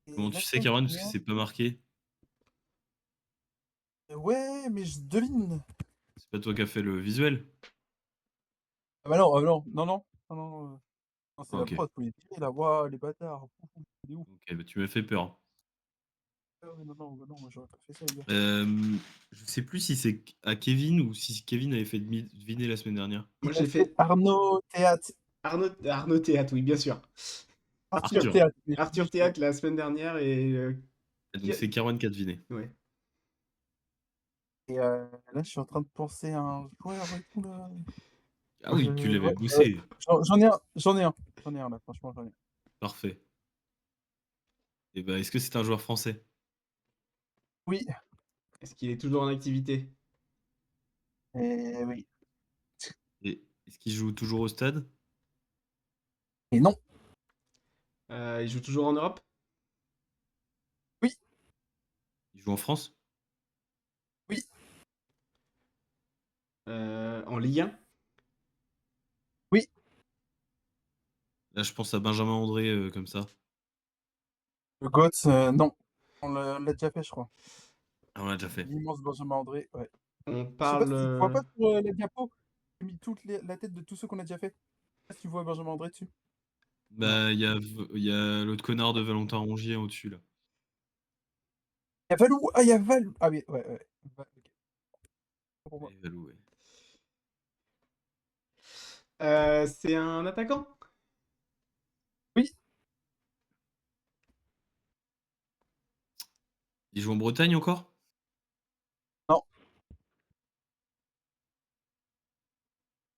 S1: et
S2: Comment
S1: la
S2: tu sais,
S1: semaine
S2: Cameron, parce que
S1: dernière
S2: c'est pas marqué?
S1: ouais, mais je devine.
S2: C'est pas toi qui as fait le visuel?
S1: Ah bah non, non, non, non, non, non, non, c'est
S2: Ah,
S1: la
S2: ok.
S1: prod, faut les virer là. Waouh, les bâtards. Il est où?
S2: Ok, bah tu m'as fait peur.
S1: Ah ouais, non, non, bah non, moi j'aurais pas fait ça les gars.
S2: Je sais plus si c'est à Kevin ou si Kevin avait fait deviner la semaine dernière.
S3: Moi
S1: Il a
S3: j'ai
S1: fait
S3: fait
S1: Arnaud Théâtre.
S3: Arnaud Théâtre, oui, bien sûr.
S1: Arthur
S2: Arthur.
S1: Théâtre, mais
S3: Arthur
S1: juste, ouais.
S3: Théâtre la semaine dernière et.
S2: Et
S3: Qui
S2: donc
S3: a-
S2: c'est Cameron qui a deviné.
S3: Ouais.
S1: Et là, je suis en train de penser à un joueur et tout là.
S2: Ah oui, tu l'avais
S1: Ouais,
S2: bossé.
S1: j'en ai un, j'en ai un. J'en ai un là, franchement, j'en ai un.
S2: Parfait. Et ben, est-ce que c'est un joueur français?
S1: Oui,
S3: Est-ce qu'il est toujours en activité?
S1: oui.
S2: Et est-ce qu'il joue toujours au stade?
S1: Et non,
S3: Il joue toujours en Europe?
S1: oui,
S2: Il joue en France?
S1: oui,
S3: En Ligue 1?
S1: Oui,
S2: Là, je pense à Benjamin André comme ça.
S1: le GOAT, non. On l'a déjà fait, je crois.
S2: Ah, on l'a déjà fait.
S1: L'immense Benjamin André, ouais.
S3: On
S1: Je sais pas
S3: parle.
S1: si tu vois pas sur la diapo, j'ai mis la tête de tous ceux qu'on a déjà fait. Je sais pas si tu vois Benjamin André dessus.
S3: Non.
S2: Bah, il y a l'autre connard de Valentin Rongier au-dessus, là.
S1: Il y a Valou, ah il y a Valou. Ah oui, ouais, ouais. Ok, pour moi.
S2: Et Valou, ouais.
S3: C'est un attaquant?
S1: Oui,
S2: Il joue en Bretagne encore?
S1: non.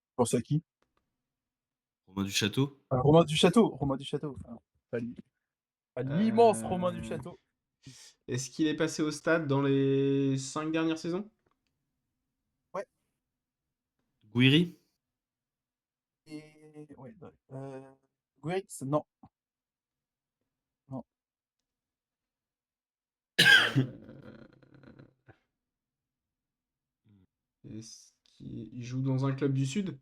S1: Je pense à qui?
S2: Romain du Château?
S1: Romain Duchâteau. Romain Duchâteau. Enfin, pas lui. Pas l'immense Romain
S3: Euh,
S1: Duchâteau.
S3: Est-ce qu'il est passé au stade dans les 5 dernières saisons?
S1: Ouais.
S2: Guiri?
S1: Et ouais, ouais. Guerix, non, non.
S3: Euh, Est-ce qu'il joue dans un club du Sud?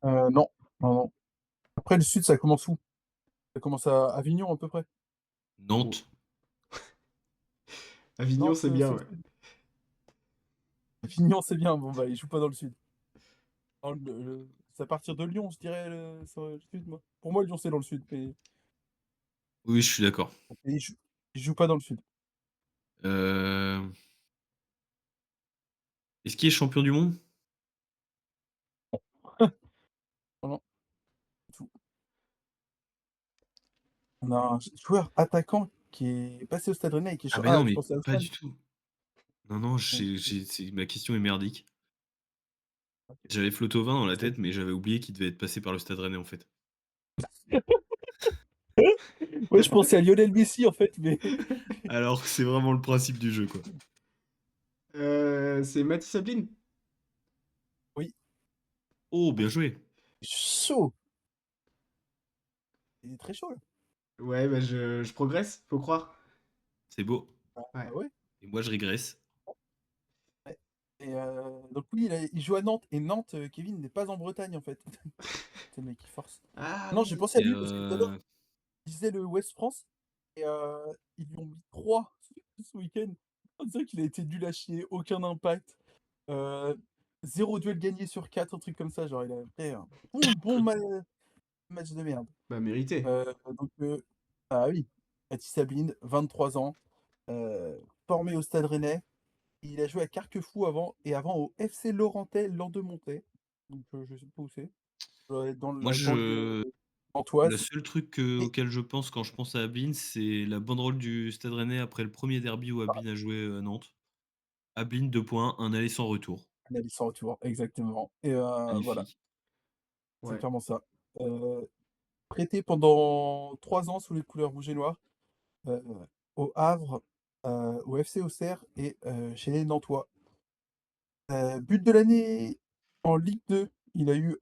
S1: Non, non, non. Après le sud, ça commence où? Ça commence à Avignon à peu près? Ou
S2: Nantes?
S3: Avignon,
S1: Nantes,
S3: c'est bien,
S1: c'est le
S3: ouais.
S1: sud? Avignon, c'est bien. Bon bah, il joue pas dans le sud. Non, c'est à partir de Lyon, je dirais, sur le sud, moi. Pour moi, Lyon, c'est dans le sud, mais
S2: Oui, je suis d'accord.
S1: il joue pas dans le sud.
S2: Euh, Est-ce qu'il est champion du monde?
S1: Non, non, du tout. On a un joueur attaquant qui est passé au Stade Rennais et qui est
S2: Ah,
S1: cha
S2: mais
S1: ah,
S2: non,
S1: je
S2: mais
S1: pensais à
S2: pas
S1: Stan.
S2: du tout. Non, non,
S1: Ouais,
S2: ma question est merdique.
S1: OK.
S2: J'avais Flotovin dans la
S1: C'est
S2: tête, mais j'avais oublié qu'il devait être passé par le Stade Rennais, en fait.
S1: ouais, je pensais à Lionel Messi, en fait, mais
S2: Alors que c'est vraiment le principe du jeu, quoi.
S3: C'est Mathis Sablin?
S1: oui,
S2: Oh, bien joué.
S1: chaud! Il est très chaud, là.
S3: Ouais, bah je progresse, faut croire.
S2: C'est beau.
S3: Ouais.
S1: Ouais.
S2: Et moi, je régresse.
S1: Ouais. Et donc oui, il joue à Nantes. Et Nantes, Kevin n'est pas en Bretagne en fait. C'est le mec qui force.
S3: Ah
S1: Non, j'ai
S3: oui.
S1: pensé à
S2: Et
S1: lui parce que tout à l'heure, il disait le West France. Et ils lui ont mis 3 ce week-end. On dirait qu'il a été nul à chier, aucun impact. Euh, 0 duel gagné sur 4, un truc comme ça. Genre, il a fait un bon match de merde.
S3: Bah mérité.
S1: Donc, ah oui, Mathis Sabine, 23 ans, formé au Stade Rennais. Il a joué à Carquefou avant, et avant au FC Laurentais Landemontais. Donc je sais pas où c'est. Ça doit être dans
S2: moi,
S1: la banlieue
S2: le
S1: nantoise.
S2: seul truc
S1: Et
S2: auquel je pense quand je pense à Ablin, c'est la banderole du Stade Rennais après le premier derby où
S1: ah,
S2: Ablin a joué à Nantes. Ablin, 2 points, un aller sans retour.
S1: un avis sans retour, exactement. Et voilà,
S2: Magnifique.
S1: c'est
S3: Ouais.
S1: clairement ça. Prêté pendant 3 ans sous les couleurs rouge et noir, euh, au Havre, au FC Auxerre et chez les Nantois. But de l'année en Ligue 2, il a eu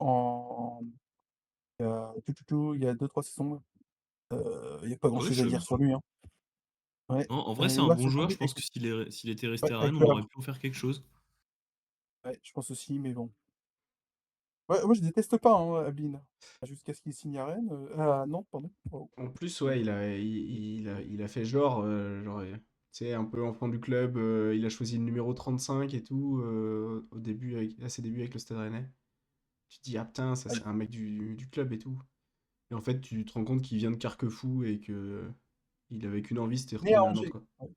S1: il y a 2-3 saisons. Il n'y a pas
S2: Ah ouais,
S1: grand-chose
S2: je
S1: à
S2: savais
S1: dire
S2: même
S1: sur
S2: pas.
S1: lui, hein. Ouais,
S2: Non, en vrai, c'est
S1: il
S2: un
S1: va
S2: bon
S1: se
S2: joueur.
S1: former
S2: Je pense que s'il était resté
S1: ouais,
S2: à Rennes,
S1: avec
S2: on
S1: le
S2: aurait
S1: Havre.
S2: pu en faire quelque chose.
S1: Ouais, je pense aussi, mais bon. Ouais, moi je déteste pas, hein, Ablin. Jusqu'à ce qu'il signe à Rennes, à Nantes, pardon. Waouh.
S3: En plus, ouais, il a fait genre, tu sais, un peu enfant du club, il a choisi le numéro 35 et tout, au début, à ses débuts avec le Stade Rennais. Tu te dis, ah putain, ça
S1: Aïe.
S3: c'est un mec du club et tout. Et en fait, tu te rends compte qu'il vient de Carquefou et que il avait qu'une envie, c'était
S1: Né à
S3: retourner à Nantes,
S1: Angers.
S3: quoi.
S1: Ouais,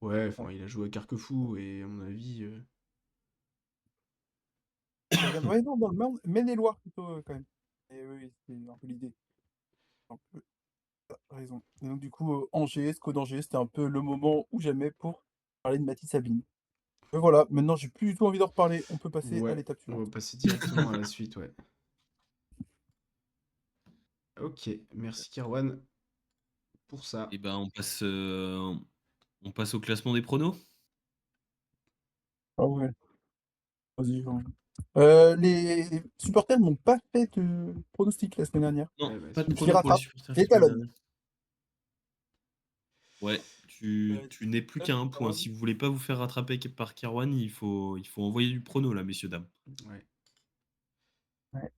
S3: Ouais,
S1: ouais.
S3: enfin, il a joué à Carquefou et à mon avis,
S1: Ouais, non, dans le Maine-et-Loire plutôt, quand même. Et oui, c'est un peu l'idée. Un peu, t'as raison. Et donc du coup, Angers, SCO d'Angers, c'était un peu le moment ou jamais pour parler de Mathis Sabine. Et voilà, maintenant j'ai plus du tout envie d'en reparler. On peut passer à
S3: ouais,
S1: l'étape
S3: on va
S1: suivante.
S3: passer directement à la suite, ouais. Ok, merci Kirwan pour ça.
S2: Et ben, on passe au classement des pronos.
S1: Ah ouais, vas-y. Les supporters n'ont pas fait de pronostic la semaine dernière.
S2: Non,
S3: Eh ben,
S2: pas de
S1: Donc je les
S2: pronos pour les
S1: rattrape.
S2: supporters
S1: Je
S2: la
S1: les
S2: semaine
S1: talonne.
S2: dernière. Ouais, Tu n'es plus qu'à un point. Si vous voulez pas vous faire rattraper par Kerwan, il faut envoyer du prono là, messieurs, dames.
S3: Ouais.
S1: Ouais.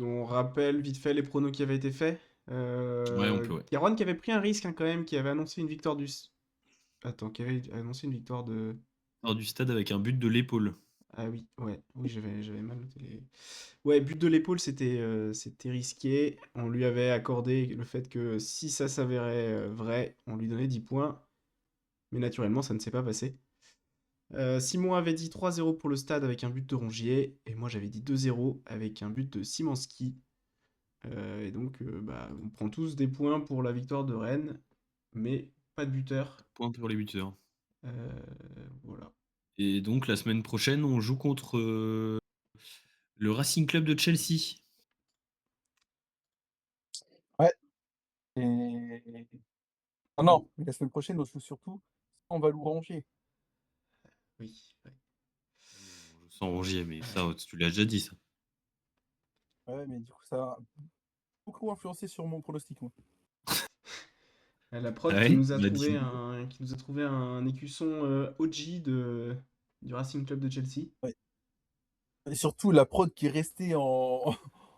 S3: On rappelle vite fait les pronos qui avaient été faits.
S2: Ouais, on peut, ouais.
S3: Kerwan qui avait pris un risque quand même, qui avait annoncé une victoire du... Attends, qui avait annoncé une victoire de...
S2: Hors du stade avec un but de l'épaule.
S3: Ah oui, ouais, oui, j'avais mal noté les... Ouais, but de l'épaule, c'était risqué. On lui avait accordé le fait que si ça s'avérait vrai, on lui donnait 10 points. Mais naturellement, ça ne s'est pas passé. Simon avait dit 3-0 pour le stade avec un but de Rongier. Et moi, j'avais dit 2-0 avec un but de Szymanski. Et donc, on prend tous des points pour la victoire de Rennes. Mais pas de buteur.
S2: Point pour les buteurs.
S3: Voilà.
S2: Et donc la semaine prochaine, on joue contre le Racing Club de Chelsea.
S1: Ouais. Et... Ah non, mais la semaine prochaine, on joue surtout sans Valou-Rongier.
S3: Oui. Ouais.
S2: On joue sans Rongier, mais ça, tu l'as déjà dit, ça.
S1: Ouais, mais du coup, ça a beaucoup influencé sur mon pronostic, moi.
S3: La prod
S2: Ah
S3: qui
S2: ouais,
S3: nous a
S2: on l'a
S3: trouvé
S2: dit.
S3: un écusson OG du Racing Club de Chelsea.
S1: Ouais. Et surtout, la prod qui est restée en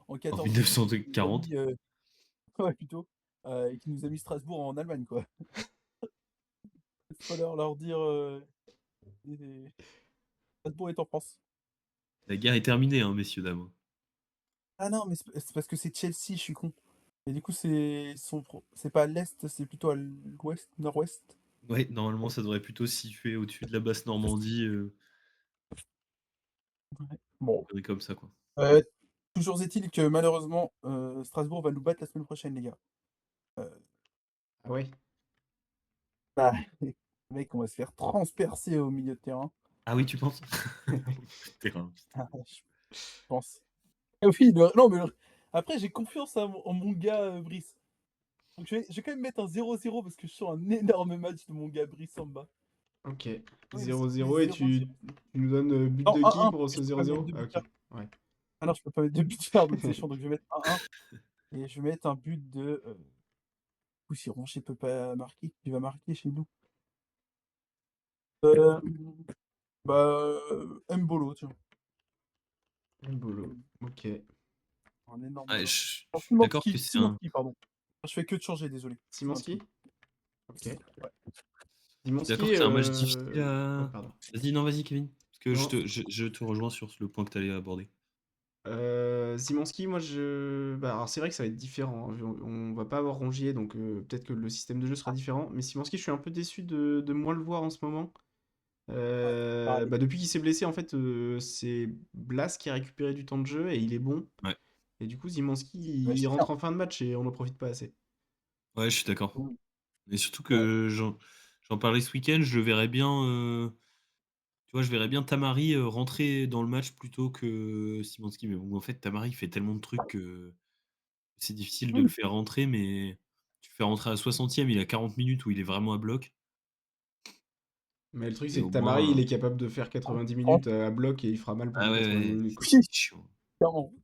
S2: En
S1: 14 qui nous a
S2: 1940.
S1: mis, ouais, plutôt, et qui nous a mis Strasbourg en Allemagne, quoi. Il faut leur dire, et- Strasbourg est en France.
S2: La guerre est terminée, hein, messieurs, dames.
S1: Ah non, mais c'est parce que c'est Chelsea, je suis con. Et du coup, c'est pas à l'est, c'est plutôt à l'ouest, nord-ouest.
S2: Ouais, normalement, ça devrait plutôt se situer au-dessus de la basse Normandie,
S1: Ouais. Bon.
S2: comme ça, quoi.
S1: Euh, Toujours est-il que malheureusement, Strasbourg va nous battre la semaine prochaine, les gars. Euh,
S3: Ah ouais.
S1: bah, mec, on va se faire transpercer au milieu de terrain.
S2: Ah oui, tu penses? Terrain, putain.
S1: Ah, je pense. Ah oui, non, mais après, j'ai confiance en mon gars Brice. Donc, je vais quand même mettre un 0-0 parce que je sens un énorme match de mon gars Brice Samba.
S3: Ok.
S1: Ouais, il va se
S3: 0-0 et
S1: mettre 0-0.
S3: tu nous donnes but
S1: Non,
S3: de qui
S1: 1-1,
S3: pour
S1: parce que
S3: ce
S1: je peux pas mettre
S3: 0-0?
S1: deux
S3: Ah
S1: buteurs.
S3: ok. Ouais.
S1: Ah non, je peux pas mettre deux buteurs, donc c'est chiant. Donc je vais mettre 1-1. Et je vais mettre un but de. Ou si Roncher peut pas marquer, qui va marquer chez nous. Euh, Mbolo, tiens.
S3: Mbolo. Ok.
S1: Un énorme
S2: Ouais,
S1: joueur.
S2: je
S1: Non,
S2: suis d'accord que c'est un.
S1: Szymanski, pardon. Je fais que de changer, désolé.
S3: Szymanski? Ok.
S1: Ouais.
S2: Je suis d'accord
S3: Szymanski,
S2: que c'est un match difficile
S3: oh,
S2: à.
S3: pardon.
S2: Vas-y, non, vas-y, Kevin. Parce que
S3: Non.
S2: je te rejoins sur le point que tu allais aborder.
S3: Szymanski, moi alors c'est vrai que ça va être différent, hein. On va pas avoir Rongier, donc peut-être que le système de jeu sera différent. Mais Szymanski, je suis un peu déçu de moins le voir en ce moment.
S1: Ouais, pareil.
S3: Depuis qu'il s'est blessé, en fait, c'est Blas qui a récupéré du temps de jeu et il est bon.
S2: Ouais,
S3: Et du coup, Szymanski,
S1: Ouais,
S3: il
S1: je tiens.
S3: rentre en fin de match et on n'en profite pas assez.
S2: ouais, je suis d'accord.
S1: Mm.
S2: Et surtout
S1: Ouais.
S2: que j'en parlais ce week-end, je le verrais bien. Tu vois, je verrais bien Tamari rentrer dans le match plutôt que Szymanski. Mais bon, en fait, Tamari fait tellement de trucs que c'est difficile de le
S1: Oui.
S2: faire rentrer. Mais tu le fais rentrer à 60e, il a 40 minutes où il est vraiment à bloc.
S3: Mais le truc,
S2: Et
S3: c'est
S2: au
S3: que Tamari, il
S2: moins.
S3: est capable de faire 90
S1: 30.
S3: minutes à bloc et il fera mal
S2: Ah
S3: pendant
S2: ouais,
S3: 90
S2: ouais,
S3: minutes, quoi.
S1: Oui,
S2: c'est chiant.
S1: clairement.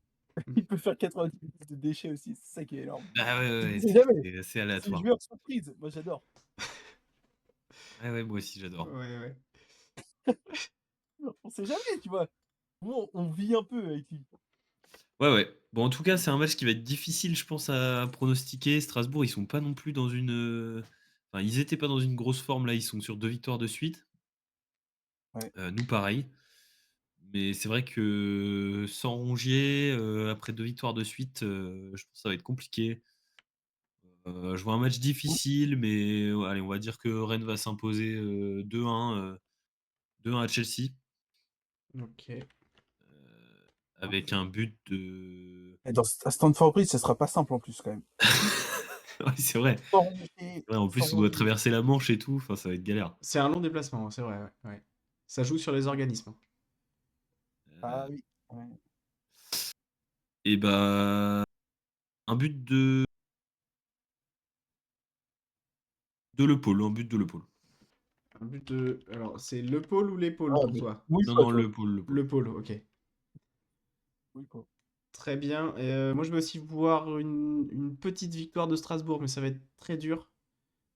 S1: Il peut faire 90 minutes de déchets aussi, c'est ça qui est énorme.
S2: Ah ouais, ouais,
S1: Tu
S2: ouais,
S1: sais jamais.
S2: c'est assez
S1: C'est le
S2: aléatoire.
S1: joueur surprise. Moi, j'adore.
S2: Ouais, ouais, moi aussi, j'adore.
S3: Ouais, ouais.
S1: On sait jamais, tu vois. Nous, on vit un peu avec lui.
S2: Ouais, ouais. Bon, en tout cas, c'est un match qui va être difficile, je pense, à pronostiquer. Strasbourg, ils sont pas non plus dans une. Enfin, ils étaient pas dans une grosse forme là. Ils sont sur 2 victoires de suite.
S1: Ouais.
S2: Nous, pareil. Mais c'est vrai que sans Rongier, après 2 victoires de suite, je pense que ça va être compliqué. Je vois un match difficile, mais allez, on va dire que Rennes va s'imposer 2-1, 2-1 à Chelsea,
S3: Ok.
S2: avec un but de.
S1: Et à Stanford Bridge, ça sera pas simple en plus, quand même.
S2: Ouais, c'est vrai.
S1: Sans Rongier,
S2: Ouais, en
S1: sans
S2: plus, on doit
S1: Rongier.
S2: traverser la Manche et tout. Enfin, ça va être galère.
S3: C'est un long déplacement, c'est vrai, ouais, ouais. Ça joue sur les organismes.
S1: Ah
S2: Euh,
S1: oui. Ouais.
S2: et bah, un but de Le Paul, un but de Le Paul.
S3: Un but de... Alors, c'est le pôle ou l'épaule
S1: Ah,
S3: pour
S1: mais
S3: toi?
S1: oui,
S2: Non,
S1: quoi,
S2: non,
S1: toi.
S2: Le Paul, Le Paul.
S3: Le pôle, ok.
S1: Oui, quoi.
S3: Très bien. Et, moi, je vais aussi voir une petite victoire de Strasbourg, mais ça va être très dur.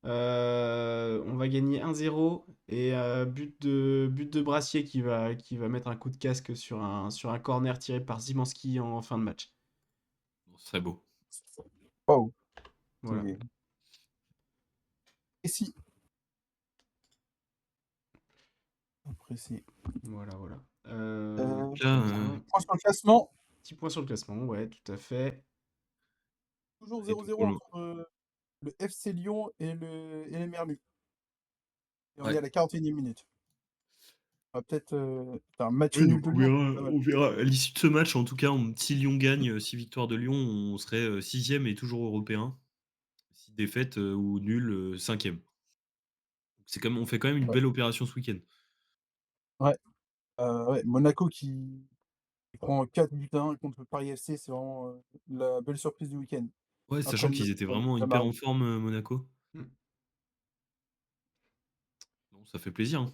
S3: On va gagner 1-0 et but de Brassier qui va mettre un coup de casque sur un corner tiré par Zimanski en fin de match.
S2: Bon, ce serait beau.
S1: Waouh,
S3: Voilà.
S1: c'est précis. Précis.
S3: Voilà, voilà.
S2: Là,
S3: Bien.
S1: Point sur le classement,
S3: Petit point sur le classement, ouais, tout à fait.
S1: toujours
S2: et donc
S1: 0-0 entre le FC Lyon et les Merlus. Et on est
S2: ouais.
S1: à la 41e minute. On va peut-être faire un match
S2: Ouais,
S1: nul
S2: donc
S1: de Lyon. Pas mal.
S2: on verra à l'issue de ce match, en tout cas, si Lyon gagne, si victoire de Lyon, on serait 6e et toujours européen. Si défaite ou nul, 5e. On fait quand même une
S1: Ouais.
S2: belle opération ce week-end.
S1: Ouais. Ouais, Monaco qui prend 4-1 contre Paris FC, c'est vraiment la belle surprise du week-end.
S2: Ouais,
S1: Après
S2: sachant
S1: le match
S2: qu'ils étaient
S1: contre
S2: vraiment hyper en
S1: Marne.
S2: forme, Monaco.
S3: Mm.
S2: Bon, ça fait plaisir, hein.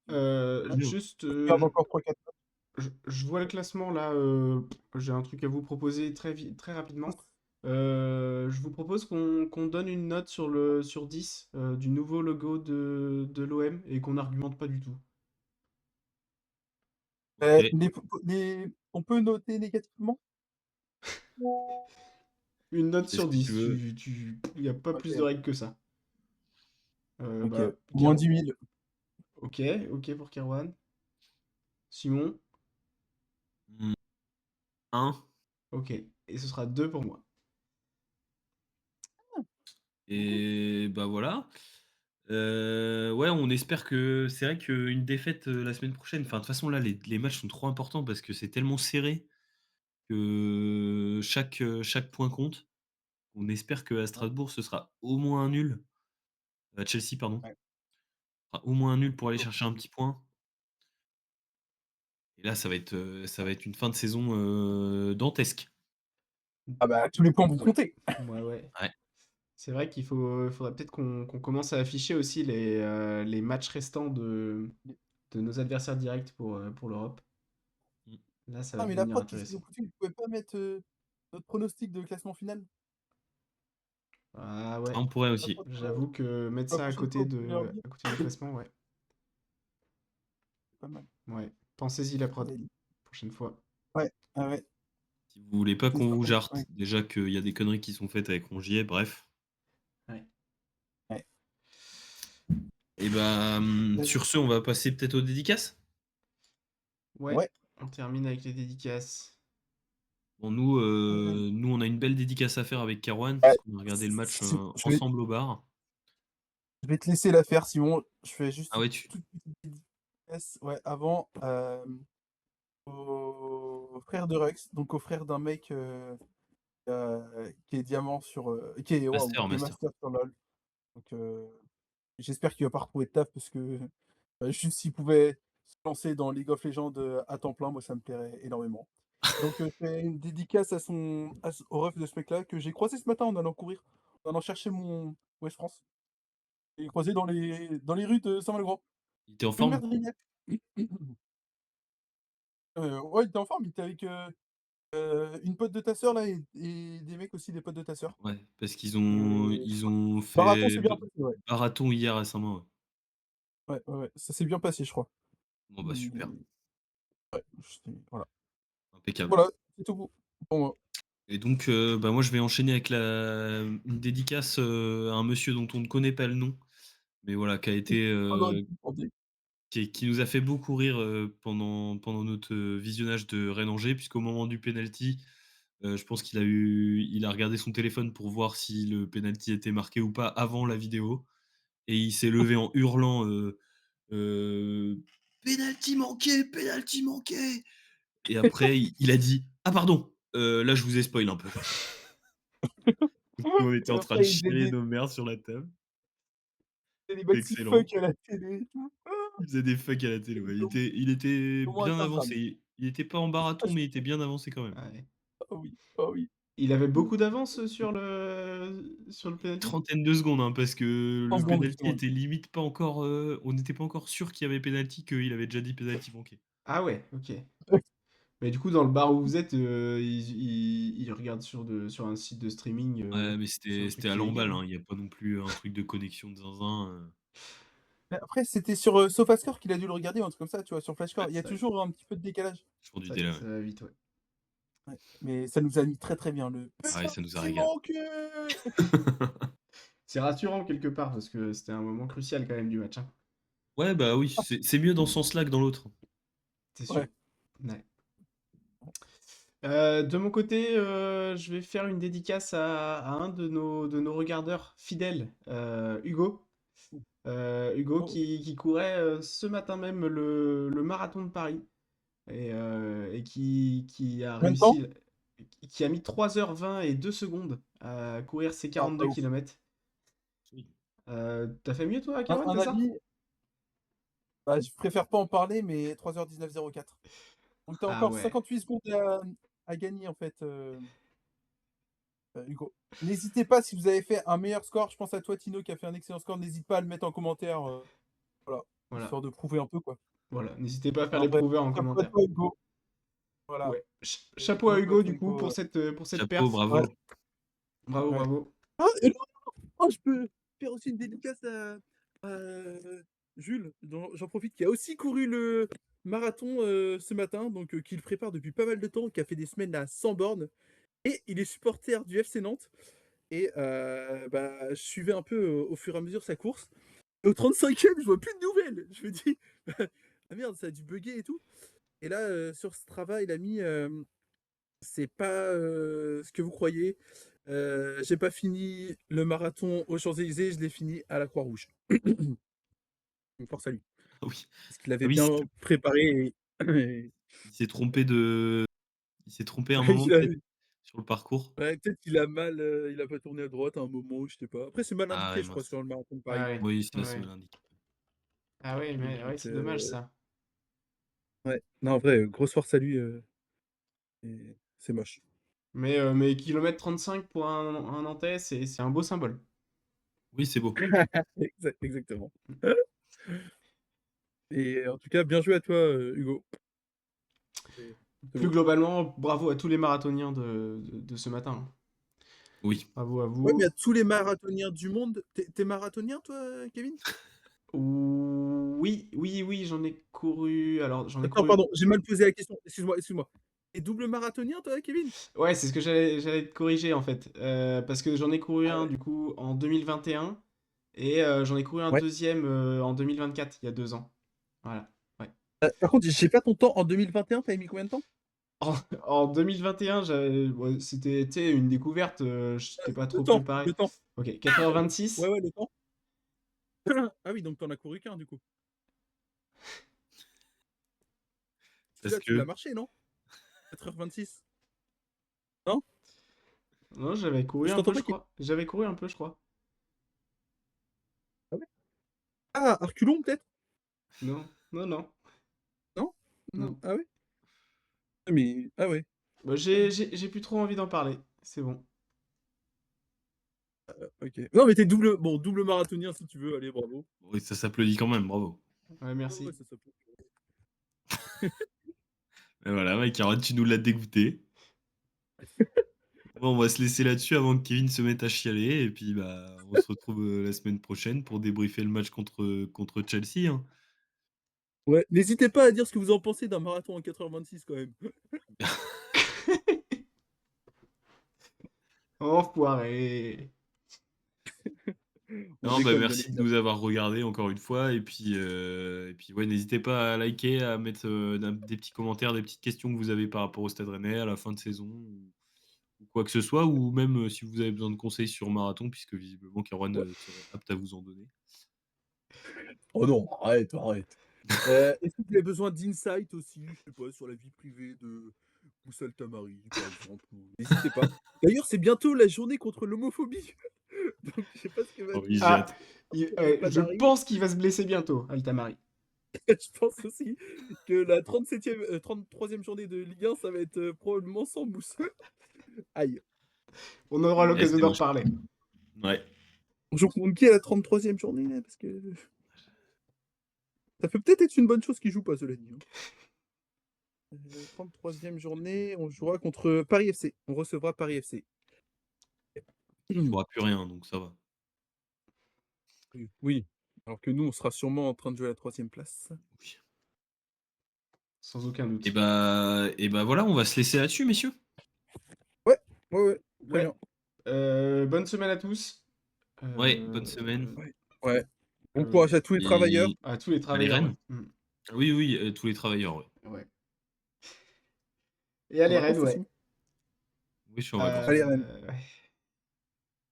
S2: Tant mieux.
S3: Juste,
S1: On perd encore 3-4
S3: je vois le classement là. J'ai un truc à vous proposer très rapidement.
S1: matchs.
S3: Je vous propose qu'on donne une note sur 10 du nouveau logo de l'OM et qu'on n'argumente pas du tout.
S2: OK.
S1: On peut noter négativement?
S3: Une note
S2: C'est ce
S3: sur
S2: que tu
S3: 10.
S2: veux.
S3: Il n'y a pas plus de
S1: OK,
S3: règles que ça.
S1: OK.
S3: Bah,
S1: Moins 10 000.
S3: Ok, ok pour Kerwan. Simon,
S2: Mmh, 1
S3: ok. Et ce sera 2 pour moi.
S2: et bah, voilà. Ouais, on espère que c'est vrai qu'une défaite, la semaine prochaine, enfin, de toute façon, là, les matchs sont trop importants parce que c'est tellement serré que chaque point compte. On espère qu'à
S1: Ouais,
S2: Strasbourg, ce sera au moins un nul. À Chelsea, pardon.
S1: ouais.
S2: Ce sera au moins un nul pour aller
S1: Oh,
S2: chercher un petit point. Et là, ça va être une fin de saison, dantesque.
S1: ah bah, tous les points vont compter.
S3: Ouais, ouais.
S2: Ouais.
S3: C'est vrai faudrait peut-être qu'on commence à afficher aussi les matchs restants de nos adversaires directs pour l'Europe.
S2: Mmh.
S3: Là, ça va
S1: Ah mais la
S3: devenir
S1: prod, qu'est-ce qu'ils ont
S3: intéressant.
S1: foutu? Vous pouvez pas mettre, notre pronostic de classement final?
S3: Ah
S2: Ah,
S3: ouais,
S2: on pourrait
S1: La
S2: aussi.
S1: prod,
S3: j'avoue que mettre
S1: la
S3: ça
S1: prochaine fois, vous pouvez leur dire.
S3: à côté du classement, ouais.
S1: Pas mal.
S3: Ouais. Pensez-y la
S1: Vous
S3: prod,
S1: avez dit.
S3: prochaine fois.
S1: Ouais, ah ouais,
S2: Si vous voulez pas
S1: c'est
S2: qu'on
S1: sûr
S2: vous
S1: qu'on
S2: jarte,
S1: ouais,
S2: déjà qu'il y a des conneries qui sont faites avec Rongier, bref.
S3: Ouais.
S1: ouais.
S2: Et bah, sur ce, on va passer peut-être aux dédicaces?
S3: Ouais,
S1: Ouais,
S3: on termine avec les dédicaces.
S2: Bon,
S1: ouais,
S2: nous, on a une belle dédicace à faire avec Kerwan,
S1: ouais.
S2: puisqu'on a regardé le match,
S1: Si
S2: ensemble au bar.
S1: je vais te laisser la faire, Simon. Je fais juste
S2: Ah
S1: une
S2: ouais,
S1: toute petite dédicace, ouais, avant, au frère de Rex, donc au frère d'un mec, qui est diamant sur,
S2: master,
S1: qui est
S2: master.
S1: master sur LoL. Donc j'espère qu'il va pas retrouver de taf parce que, juste s'il pouvait se lancer dans League of Legends, à temps plein, moi ça me plairait énormément. Donc je fais une dédicace au ref de ce mec-là que j'ai croisé ce matin en allant courir, en allant chercher mon West France. Je l'ai croisé dans les rues de Saint-Malgrand.
S2: Il était en
S1: Une
S2: forme?
S1: madrinet. Ouais, il était en forme, il était avec, une pote de ta sœur là et des mecs aussi, des potes de ta sœur.
S2: Ouais, parce
S1: Et
S2: ils ont
S1: marathon
S2: fait
S1: s'est bien passé, ouais.
S2: marathon hier récemment, ouais.
S1: Ouais, ouais, ouais, ça s'est bien passé, je crois.
S2: Bon, bah, super,
S1: Mmh, ouais, j'étais voilà.
S2: impeccable.
S1: Voilà, c'est tout pour moi.
S2: Et donc, bah, moi, je vais enchaîner avec une dédicace, à un monsieur dont on ne connaît pas le nom, mais voilà,
S1: On aurait pu demander.
S2: qui nous a fait beaucoup rire, pendant notre, visionnage de Rennes-Angers, puisqu'au moment du penalty, je pense il a regardé son téléphone pour voir si le penalty était marqué ou pas avant la vidéo et il s'est levé en hurlant, heu: penalty manqué!» Et après il a dit: «Ah pardon, là je vous ai spoil un peu». Nous on était
S1: Et
S2: en train de
S1: après, il faisait
S2: chialer nos mères sur la table.
S1: des maxi
S2: Excellent.
S1: fuck à la télé et tout.
S2: Il faisait des fucks à la télé, ouais. Il était
S1: Au moins
S2: bien
S1: ça me rame.
S2: avancé. Il était pas en
S1: Ah
S2: marathon,
S1: je
S2: mais il était bien avancé quand même.
S3: Ouais.
S1: oh oui, oh oui.
S3: Il avait beaucoup d'avance sur le
S2: Une
S3: penalty?
S2: trentaine de secondes, hein, parce que
S1: 30
S2: le
S1: secondes
S2: penalty
S1: justement.
S2: était limite pas encore, on n'était pas encore sûr qu'il y avait penalty, qu'il avait déjà dit penalty manqué.
S3: Ah ouais, ok. Mais du coup, dans le bar où vous êtes, ils regardent sur un site de streaming,
S2: Ouais, mais
S3: sur un
S2: c'était
S3: truc
S2: à
S3: illégal,
S2: l'emballe,
S3: hein.
S2: hein. Il y a pas non plus un truc de connexion de zinzin,
S1: Mais après, c'était sur SofaScore qu'il a dû le regarder, ou un truc comme ça, tu vois, sur
S3: Ouais,
S1: Flashscore. Il y a
S3: ça
S1: toujours un petit peu de décalage.
S2: toujours du délai, ouais.
S3: ça va vite, ouais.
S1: Ouais. Mais ça nous a mis très très bien. Le
S2: Ah ouais, ça nous a
S1: petit
S2: régalé.
S1: manque.
S3: C'est rassurant quelque part parce que c'était un moment crucial quand même du match, hein.
S2: Ouais, bah oui, c'est mieux dans ce sens-là que dans l'autre.
S3: C'est sûr.
S1: Ouais.
S3: Ouais. De mon côté, je vais faire une dédicace à un de nos regardeurs fidèles, Hugo. Hugo
S1: Oh,
S3: qui courait ce matin même le marathon de Paris et qui a
S1: combien de temps?
S3: qui a mis 3h20 et 2 secondes à courir ses
S1: Ah, pas
S3: 42
S1: ouf.
S3: kilomètres.
S2: Oui.
S3: T'as fait mieux toi,
S1: Un,
S3: Kawan,
S1: un
S3: c'est ça?
S1: ami, bah, je préfère pas en parler, mais 3h19,04. Donc t'as
S3: Ah
S1: encore
S3: ouais.
S1: 58 secondes à gagner en fait, Hugo. N'hésitez pas, si vous avez fait un meilleur score, je pense à toi Tino qui a fait un excellent score, n'hésite pas à le mettre en commentaire, voilà,
S3: Voilà.
S1: histoire de prouver un peu quoi.
S3: Voilà. N'hésitez pas à faire
S1: En
S3: les
S1: vrai,
S3: prouveurs en
S1: chapeau à
S3: commentaire.
S1: toi Hugo, voilà.
S3: Ouais. Chapeau à
S1: Chapeau à
S3: Hugo
S1: toi
S3: du coup
S1: Hugo.
S3: pour cette
S2: Chapeau,
S3: perf.
S1: Ouais,
S2: bravo.
S3: Bravo,
S1: ouais.
S3: bravo.
S1: Ah, et non, oh, je peux faire aussi une dédicace à Jules, j'en profite, qui a aussi couru le marathon ce matin, donc qui le prépare depuis pas mal de temps, qui a fait des semaines à 100 bornes, et il est supporter du FC Nantes. Et bah, je suivais un peu au fur et à mesure sa course. Et au 35e, je vois plus de nouvelles. Je me dis, ah merde, ça a dû bugger et tout. Et là, sur Strava, il a mis, c'est pas ce que vous croyez. J'ai pas fini le marathon aux Champs-Élysées, je l'ai fini à la Croix-Rouge. Donc force à lui.
S2: Ah oui.
S1: Parce qu'il
S2: Ah
S1: avait
S2: oui,
S1: bien préparé et
S2: il s'est trompé de il s'est trompé un moment
S1: il a-
S2: peut-être sur le parcours?
S1: ouais, peut-être qu'il a mal, il a pas tourné à droite à un moment, je sais pas. Après, c'est mal
S2: Ah
S1: indiqué,
S2: ouais,
S1: je crois,
S2: mince.
S1: sur le marathon de
S3: Ah
S1: Paris.
S3: ouais.
S2: Oui, ça c'est
S3: Ouais.
S2: mal indiqué.
S3: Ah ouais, mais ouais,
S1: Donc,
S3: c'est dommage ça.
S1: ouais. Non, en vrai, grosse force à lui. Et c'est moche.
S3: Mais kilomètre 35 pour un Nantais, c'est un beau symbole.
S2: Oui, c'est beau.
S1: Exactement. Et en tout cas, bien joué à toi, Hugo. C'est
S3: Plus
S1: beau.
S3: globalement, bravo à tous les marathoniens de ce matin, hein.
S2: Oui.
S3: Bravo à
S1: Ouais, mais
S3: vous.
S1: à tous les marathoniens du monde. T'es marathonien, toi, Kevin?
S3: Oui, oui, oui, j'en ai couru. Alors, j'en ai
S1: Attends,
S3: couru.
S1: pardon, j'ai mal posé la question. Excuse-moi, excuse-moi. T'es double marathonien, toi, Kevin?
S3: Ouais, c'est ce que j'allais te corriger en fait. Parce que j'en ai couru
S1: Ah
S3: un
S1: ouais.
S3: du coup en 2021 et j'en ai couru un
S1: Ouais.
S3: deuxième en 2024, il y a 2 ans. Voilà. Ouais.
S1: Par contre, j'ai pas ton temps en 2021. T'avais mis combien de temps?
S3: En, en 2021, ouais, c'était tu sais, une découverte, j'étais pas
S1: Le
S3: trop
S1: temps,
S3: préparé.
S1: le temps.
S3: Ok,
S1: Ouais,
S3: 4h26.
S1: ouais, le temps. Ah oui, donc t'en as couru qu'un, du coup.
S2: Parce
S1: Celui-là, tu l'as
S2: que
S1: marché, non? 4h26. Non?
S3: Non, j'avais couru
S1: Je
S3: un
S1: t'entends
S3: peu,
S1: pas,
S3: je
S1: Kevin.
S3: crois. J'avais couru un peu, je crois.
S1: Ah ouais? Ah, à reculons, peut-être?
S3: Non, non, non,
S1: Non? Non.
S3: non.
S1: Ah ouais? Ah, mais. Ah ouais.
S3: Bah,
S1: Ah,
S3: j'ai plus trop envie d'en parler. C'est bon.
S1: ok. Non, mais t'es double. Bon, double marathonien si tu veux. Allez, bravo.
S2: oui, ça s'applaudit quand même, bravo.
S3: Ouais,
S1: Ouais, ouais,
S3: merci.
S1: ça s'appelle.
S2: Et voilà, Mike Caron, tu nous l'as dégoûté. Bon, on va se laisser là-dessus avant que Kevin se mette à chialer. Et puis, bah, on se retrouve la semaine prochaine pour débriefer le match contre Chelsea, hein.
S1: Ouais, n'hésitez pas à dire ce que vous en pensez d'un marathon en 4h26 quand même.
S3: Enfoiré.
S1: On
S2: Non, bah,
S1: déconne, bien
S2: merci de
S1: évidemment.
S2: nous avoir regardés encore une fois. Et puis ouais, n'hésitez pas à liker, à mettre des petits commentaires, des petites questions que vous avez par rapport au Stade Rennais à la fin de saison ou quoi que ce soit, ou même si vous avez besoin de conseils sur marathon, puisque visiblement Caron
S1: Ouais.
S2: serait apte à vous en donner.
S1: Oh non, arrête, arrête. Est-ce que vous avez besoin d'insight aussi, je sais pas, sur la vie privée de Moussa Tamari, par exemple? N'hésitez pas. D'ailleurs, c'est bientôt la journée contre l'homophobie. Donc, je sais pas ce que va
S2: Oh oui,
S1: dire
S2: j'ai
S3: Ah,
S2: hâte.
S3: je
S1: Padari.
S3: pense qu'il va se blesser bientôt, Altamari.
S1: Je pense aussi que la 37e, 33e journée de Ligue 1, ça va être probablement sans Moussa. Aïe.
S3: On aura
S2: Eh,
S3: l'occasion
S2: c'est
S3: d'en
S2: moche.
S3: reparler.
S2: Ouais.
S1: On joue contre qui à la 33e journée là? Parce que ça peut peut-être être une bonne chose qu'il joue pas, cela dit, hein. 33e journée, on jouera contre Paris FC. On recevra Paris FC.
S2: Il faudra plus rien, donc ça va.
S1: Oui, alors que nous, on sera sûrement en train de jouer à la 3e place.
S2: Oui.
S3: Sans aucun doute.
S2: Et bah voilà, on va se laisser là-dessus, messieurs.
S1: Ouais, très
S3: Ouais.
S1: bien.
S3: Bonne semaine à tous.
S2: Ouais, bonne semaine.
S1: Ouais. Bon courage à tous les travailleurs.
S2: Et
S3: À tous les
S2: à les
S3: travailleurs, ouais.
S2: Rennes. Oui, oui, tous les travailleurs, ouais.
S3: Ouais. Et à
S1: En
S3: les Rennes,
S1: vacances
S3: ouais.
S1: aussi?
S2: Oui, je suis en vacances.
S1: Allez, Rennes.
S3: Ouais.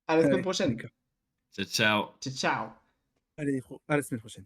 S3: À la semaine
S1: Allez,
S3: prochaine.
S2: Ciao, ciao.
S3: Ciao, ciao.
S1: allez, à la semaine prochaine.